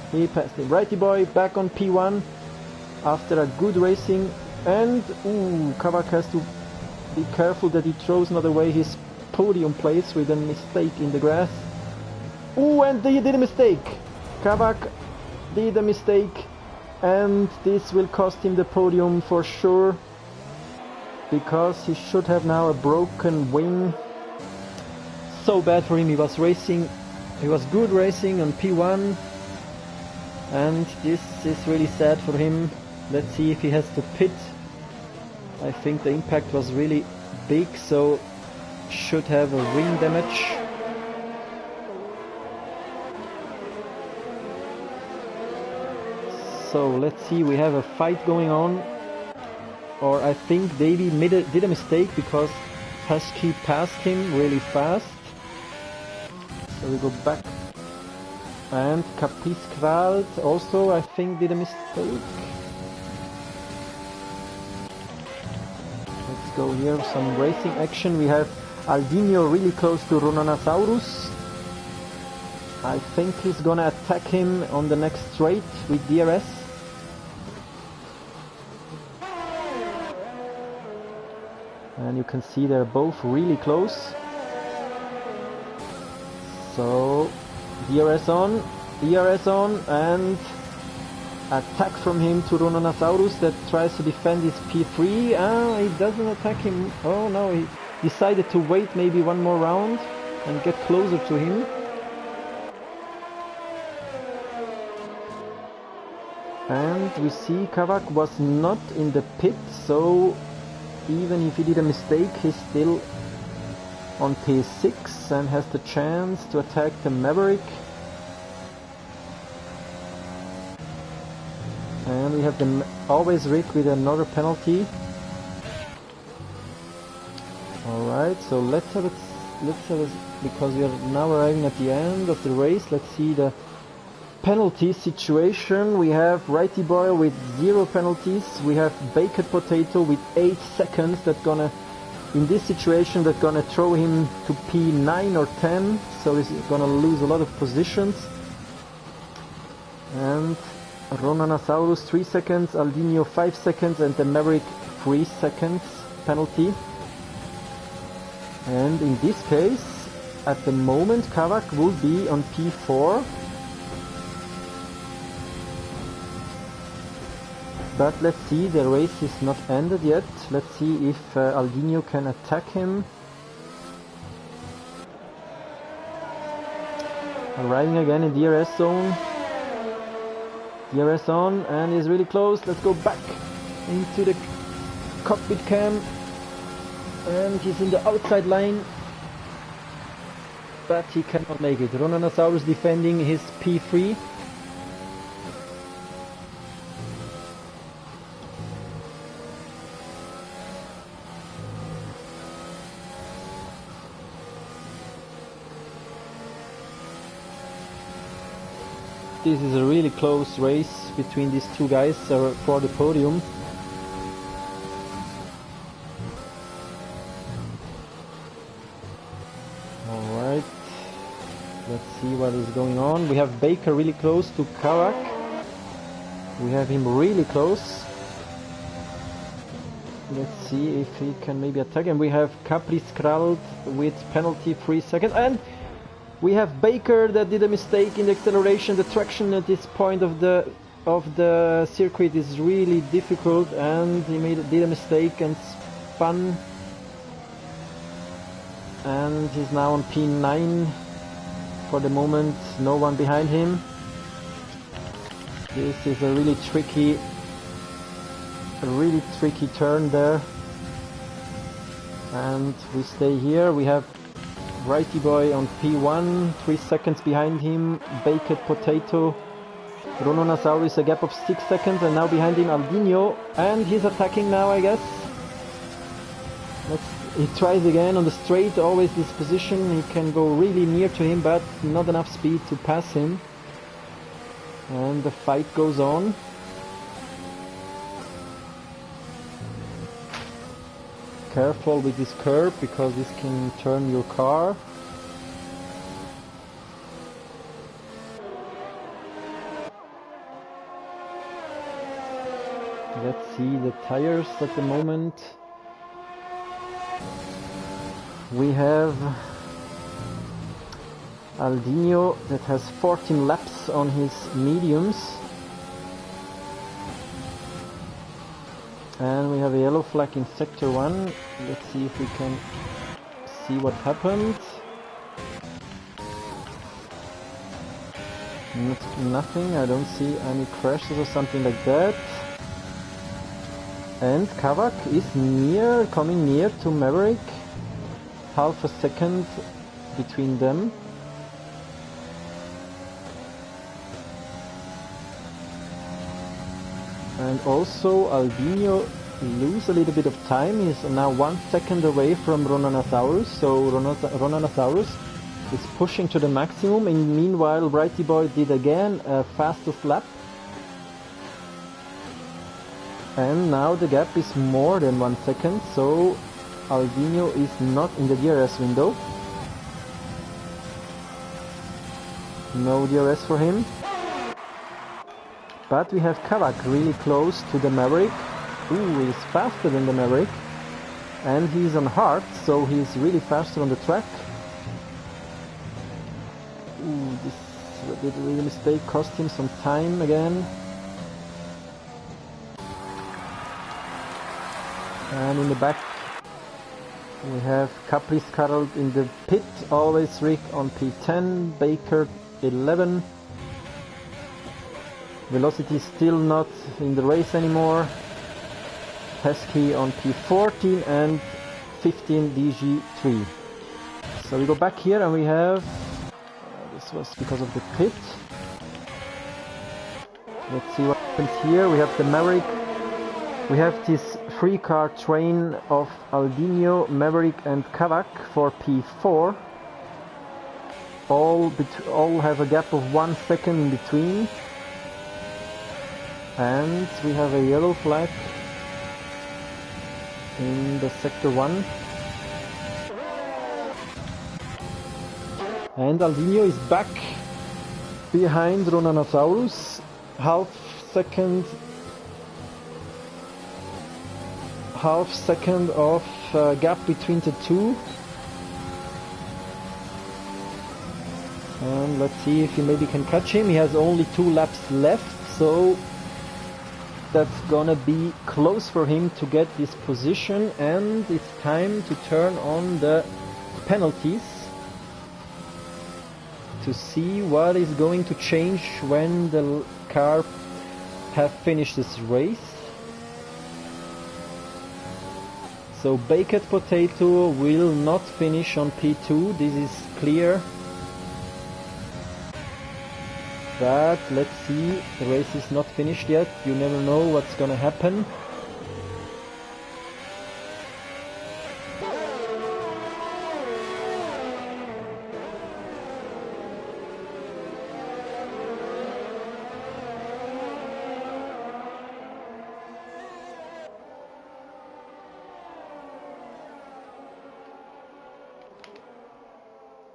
Speaker 1: Righty Boy back on P1 after a good racing, and ooh, Kavak has to be careful that he throws not away his podium place with a mistake in the grass. Ooh, and he did a mistake. Kavak did a mistake, and this will cost him the podium for sure, because he should have now a broken wing. So bad for him. He was good racing on P1, and this is really sad for him. Let's see if he has to pit. I think the impact was really big, so should have a wing damage. So let's see, we have a fight going on. Or I think Davey did a mistake because Husky passed him really fast. So we go back. And Capiskralt also, I think, did a mistake. Let's go here, some racing action. We have Aldinio really close to Rononosaurus. I think he's gonna attack him on the next straight with DRS. And you can see they're both really close. So DRS on, and attack from him to Rononosaurus that tries to defend his P3. Ah, he doesn't attack him. Oh no, he decided to wait maybe one more round and get closer to him. And we see Kavak was not in the pit, so even if he did a mistake, he's still on P6 and has the chance to attack the Maverick. And we have the always Rick with another penalty. Alright, so let's have it, because we are now arriving at the end of the race. Let's see the penalty situation. We have Righty Boy with 0 penalties. We have Baked Potato with 8 seconds that gonna, in this situation, that's gonna throw him to P9 or 10. So he's gonna lose a lot of positions. And Rononosaurus 3 seconds, Aldinio 5 seconds, and the Maverick 3 seconds penalty. And in this case, at the moment, Kavak will be on P4. But let's see, the race is not ended yet. Let's see if Aldinio can attack him. Arriving again in DRS zone. DRS on and is really close. Let's go back into the cockpit cam. And he's in the outside line. But he cannot make it. Ronanosaurus defending his P3. This is a really close race between these two guys for the podium. Alright, let's see what is going on. We have Baker really close to Kavak. We have him really close. Let's see if he can maybe attack him. We have Capri Skrald with penalty 3 seconds. And we have Baker that did a mistake in the acceleration. The traction at this point of the circuit is really difficult, and he did a mistake and spun. And he's now on P9 for the moment. No one behind him. This is a really tricky turn there. And we stay here. We have Righty Boy on P1, 3 seconds behind him, Baked Potato, Ronanosaurus a gap of 6 seconds, and now behind him Aldinho, and he's attacking now, I guess. He tries again on the straight, always this position. He can go really near to him, but not enough speed to pass him. And the fight goes on. Careful with this curb, because this can turn your car. Let's see the tires at the moment. We have Aldinho that has 14 laps on his mediums. And we have a yellow flag in sector 1. Let's see if we can see what happened. Nothing, I don't see any crashes or something like that. And Kavak is coming near to Maverick. Half a second between them. And also Aldinho lose a little bit of time. He's now 1 second away from Ronanosaurus, so Ronanosaurus is pushing to the maximum, and meanwhile Righty Boy did again a fastest lap. And now the gap is more than 1 second, so Aldinho is not in the DRS window. No DRS for him. But we have Kavak really close to the Maverick. Ooh, he's faster than the Maverick. And he's on hard, so he's really faster on the track. Ooh, this little mistake cost him some time again. And in the back we have Capri Skrald in the pit, always Rick on P10, Baker 11. Velocity still not in the race anymore. Pesky on P14 and 15 DG3. So we go back here and we have... this was because of the pit. Let's see what happens here. We have the Maverick. We have this 3-car train of Aldinho, Maverick and Kavak for P4. All have a gap of 1 second in between. And we have a yellow flag in the sector 1. And Aldinho is back behind Ronanosaurus. Half second of gap between the two. And let's see if he maybe can catch him. He has only 2 laps left, so that's gonna be close for him to get this position, and it's time to turn on the penalties to see what is going to change when the car have finished this race. So Baked Potato will not finish on P2, this is clear. But let's see, the race is not finished yet, you never know what's gonna happen.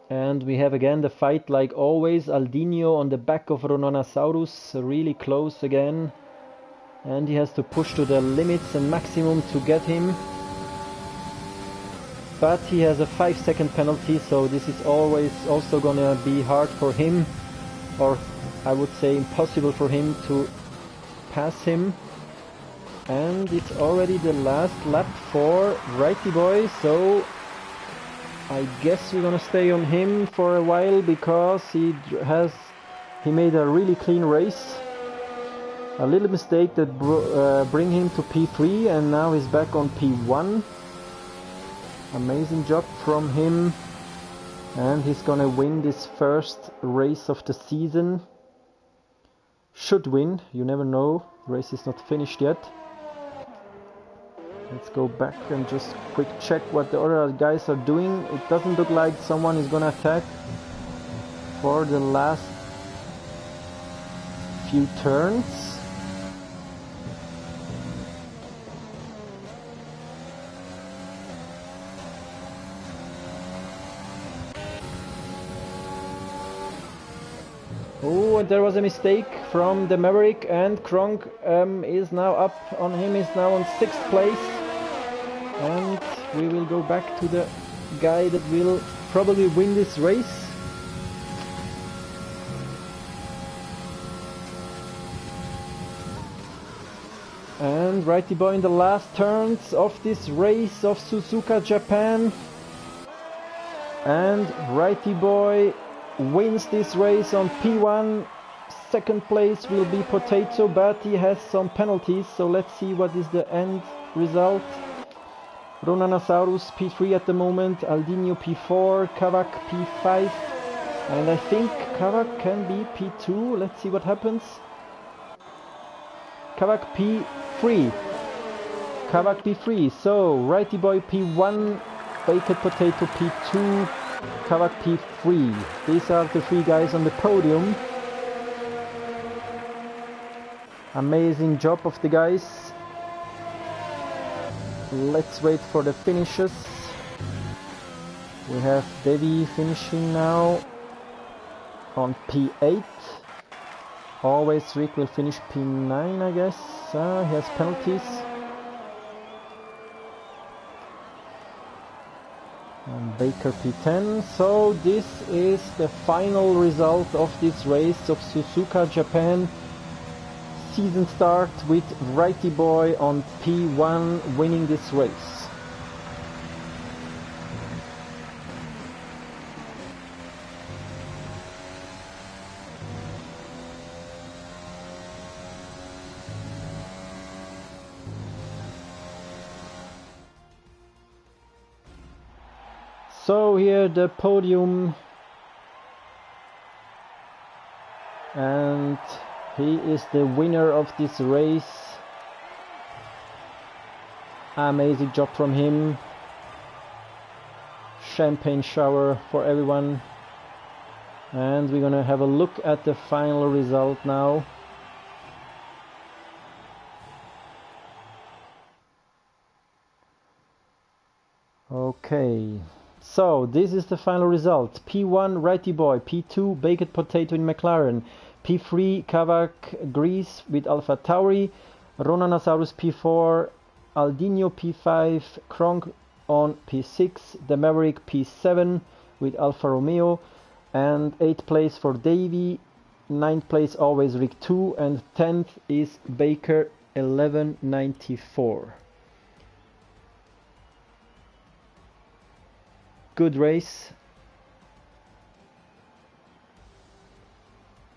Speaker 1: And we have again the fight like always, Aldinho on the back of Ronanasaurus, really close again. And he has to push to the limits and maximum to get him. But he has a 5-second penalty, so this is always also gonna be hard for him, or I would say impossible for him to pass him. And it's already the last lap for Righty Boy, so I guess we're gonna stay on him for a while because he made a really clean race. A little mistake that bring him to P3 and now he's back on P1. Amazing job from him, and he's gonna win this first race of the season. Should win, you never know, the race is not finished yet. Let's go back and just quick check what the other guys are doing. It doesn't look like someone is gonna attack for the last few turns. Oh, there was a mistake from the Maverick, and Kronk is now up on him, is now on 6th place. And we will go back to the guy that will probably win this race. And Righty Boy in the last turns of this race of Suzuka Japan. And Righty Boy wins this race on P1. Second place will be Potato, but he has some penalties, so let's see what is the end result. Ronanasaurus P3 at the moment, Aldinho P4, Kavak P5, and I think Kavak can be P2. Let's see what happens. Kavak P3. Kavak P3. So Righty Boy P1, Baked Potato P2, Kavak P3. These are the 3 guys on the podium. Amazing job of the guys. Let's wait for the finishes. We have Devi finishing now on P8. Always Rick will finish P9, I guess. He has penalties. And Baker P10. So this is the final result of this race of Suzuka Japan. Season start with Righty Boy on P1 winning this race. So here the podium, and he is the winner of this race. Amazing job from him. Champagne shower for everyone. And we're gonna have a look at the final result now. Okay, so this is the final result. P1 Righty Boy, P2 Baked Potato in McLaren, P3 Kavak Greece with Alpha Tauri, Ronanasaurus P4, Aldinho P5, Kronk on P6, the Maverick P7 with Alfa Romeo, and 8th place for Davey, 9th place always Rick 2, and 10th is Baker 1194. Good race.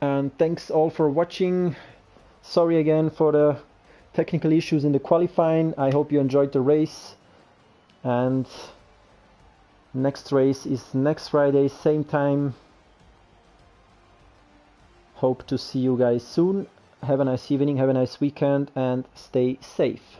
Speaker 1: And thanks all for watching. Sorry again for the technical issues in the qualifying. I hope you enjoyed the race, and next race is next Friday, same time. Hope to see you guys soon. Have a nice evening, have a nice weekend, and stay safe.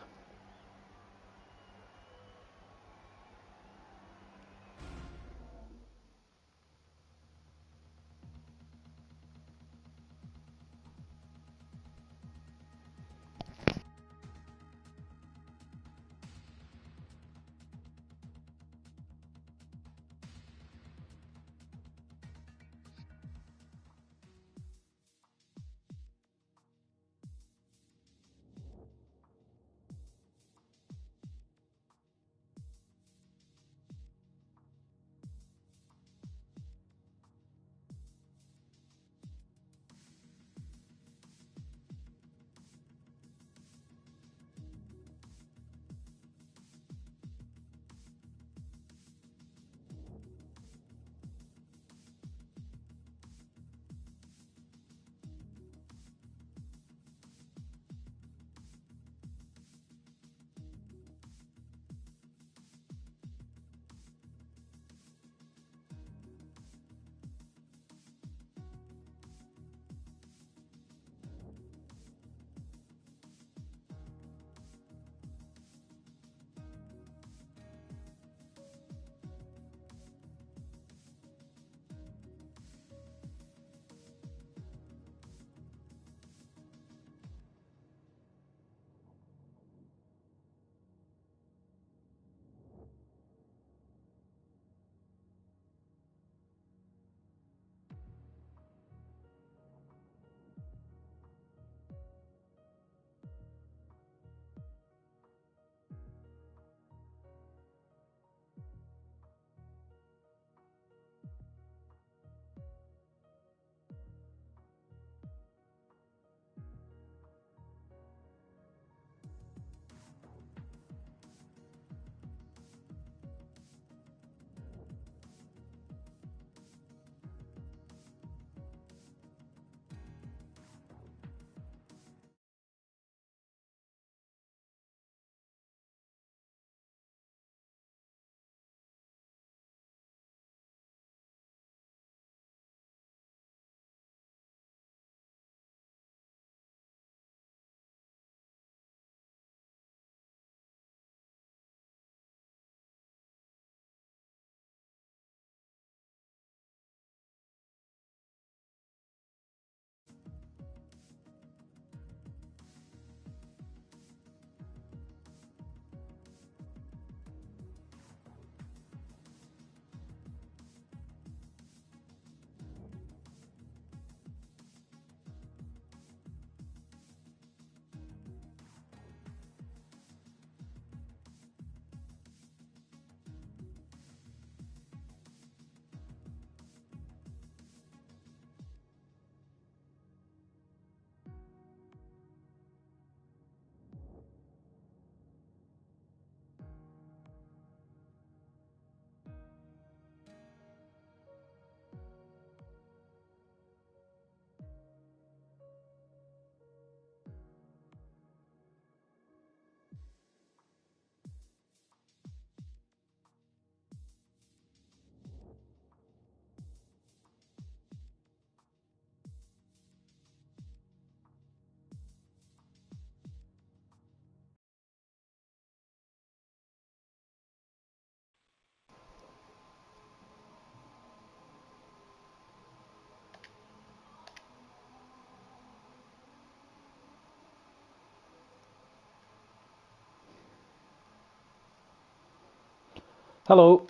Speaker 1: Hello.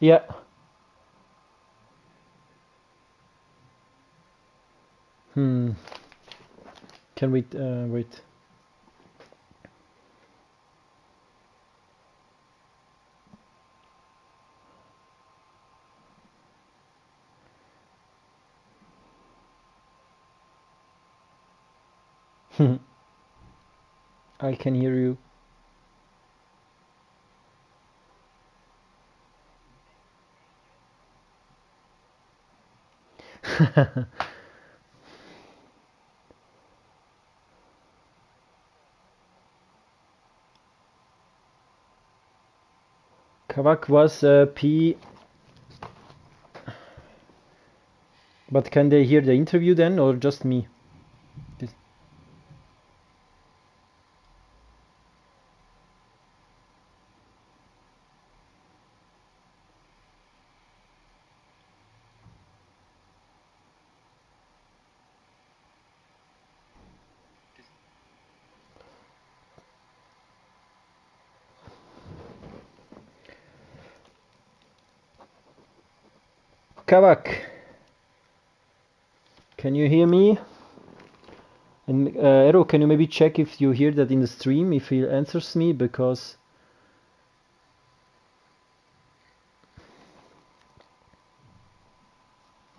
Speaker 1: Yeah. Hmm. Can we wait? I can hear you. Kavak was P. But can they hear the interview then, or just me? This- Kavak, can you hear me? And Ero, can you maybe check if you hear that in the stream, if he answers me, because...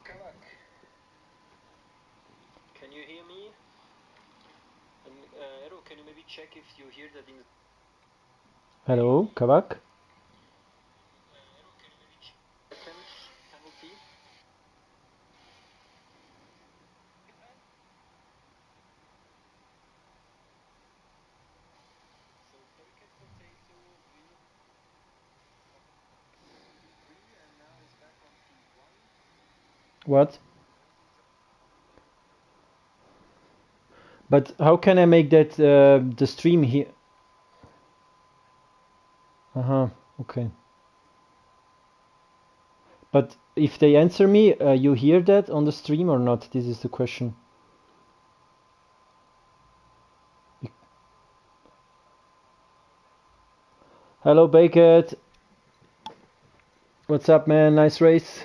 Speaker 1: Kavak, can you hear me? And Ero, can you maybe check if you hear that in the... Hello, Kavak? Penalty? What? But how can I make that the stream here? Uh-huh, okay. But if they answer me, you hear that on the stream or not? This is the question. Hello, Baked. What's up, man? Nice race.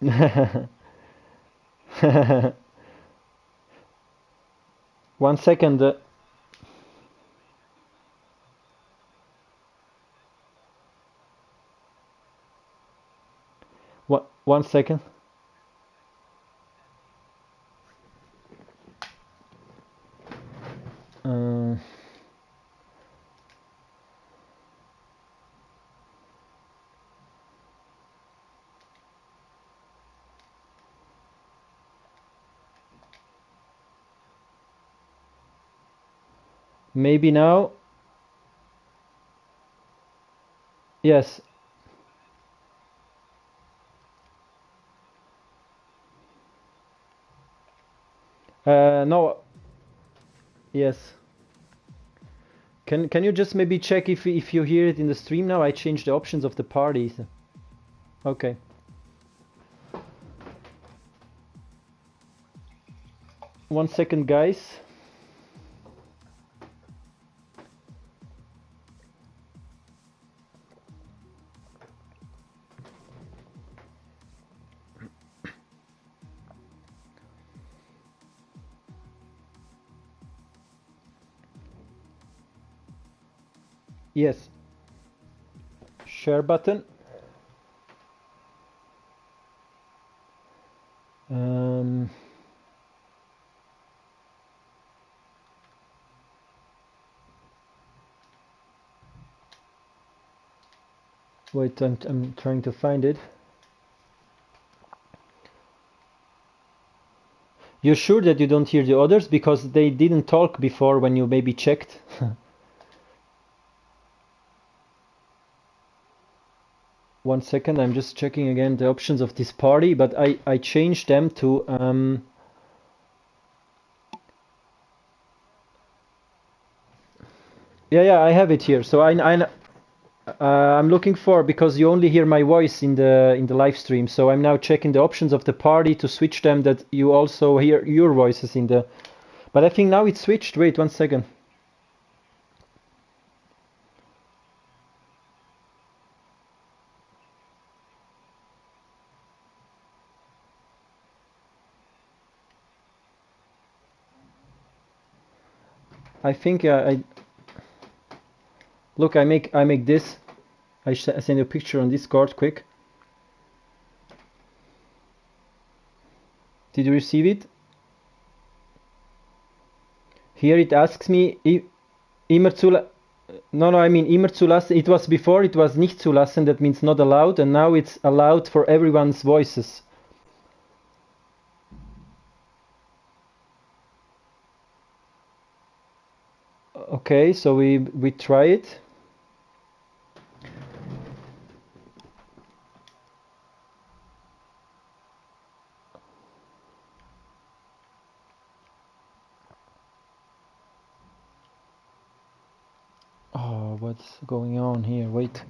Speaker 1: 1 second. What? 1 second. Maybe now. Yes. No. Yes. Can you just maybe check if you hear it in the stream now? I changed the options of the parties. Okay. One second, guys. Yes. Share button. Wait, I'm trying to find it. You're sure that you don't hear the others because they didn't talk before when you maybe checked? One second, I'm just checking again the options of this party, but I changed them to yeah, I have it here. So I'm looking for, because you only hear my voice in the live stream. So I'm now checking the options of the party to switch them that you also hear your voices in the. But I think now it's switched. Wait 1 second. I think I look. I make this. I send you a picture on Discord quick. Did you receive it? Here it asks me immer zu. No, I mean immer zulassen. It was before. It was nicht zulassen. That means not allowed, and now it's allowed for everyone's voices. Okay, so we try it. what's going on here. Wait.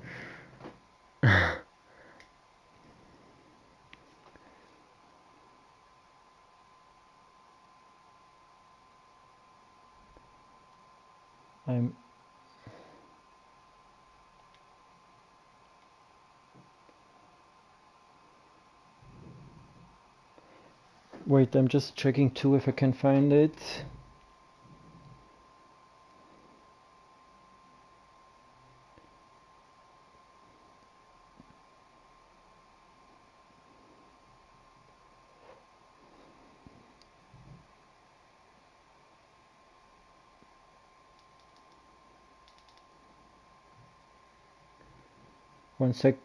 Speaker 1: Wait, I'm just checking too if I can find it. One sec.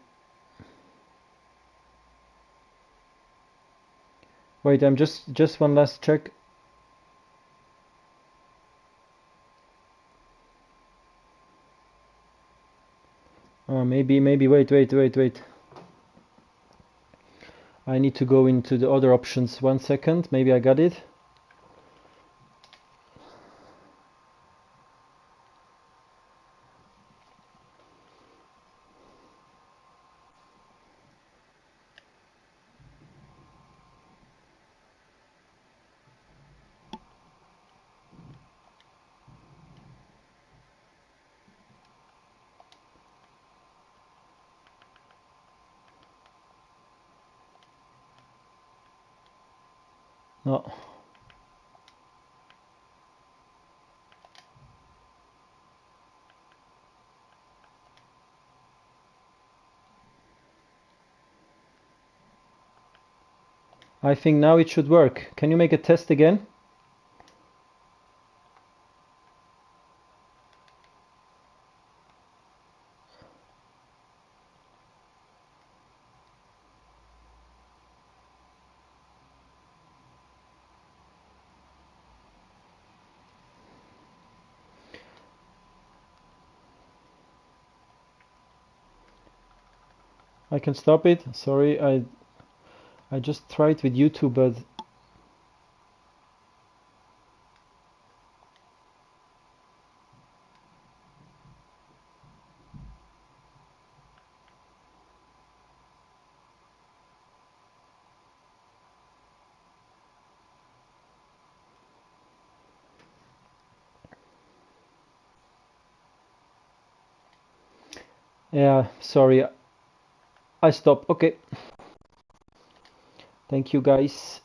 Speaker 1: Wait, I'm just one last check. Maybe, wait. I need to go into the other options. 1 second, maybe I got it. No. I think now it should work. Can you make a test again? I can stop it. Sorry, I just tried with YouTube, but yeah, sorry. I stop. Okay. Thank you guys.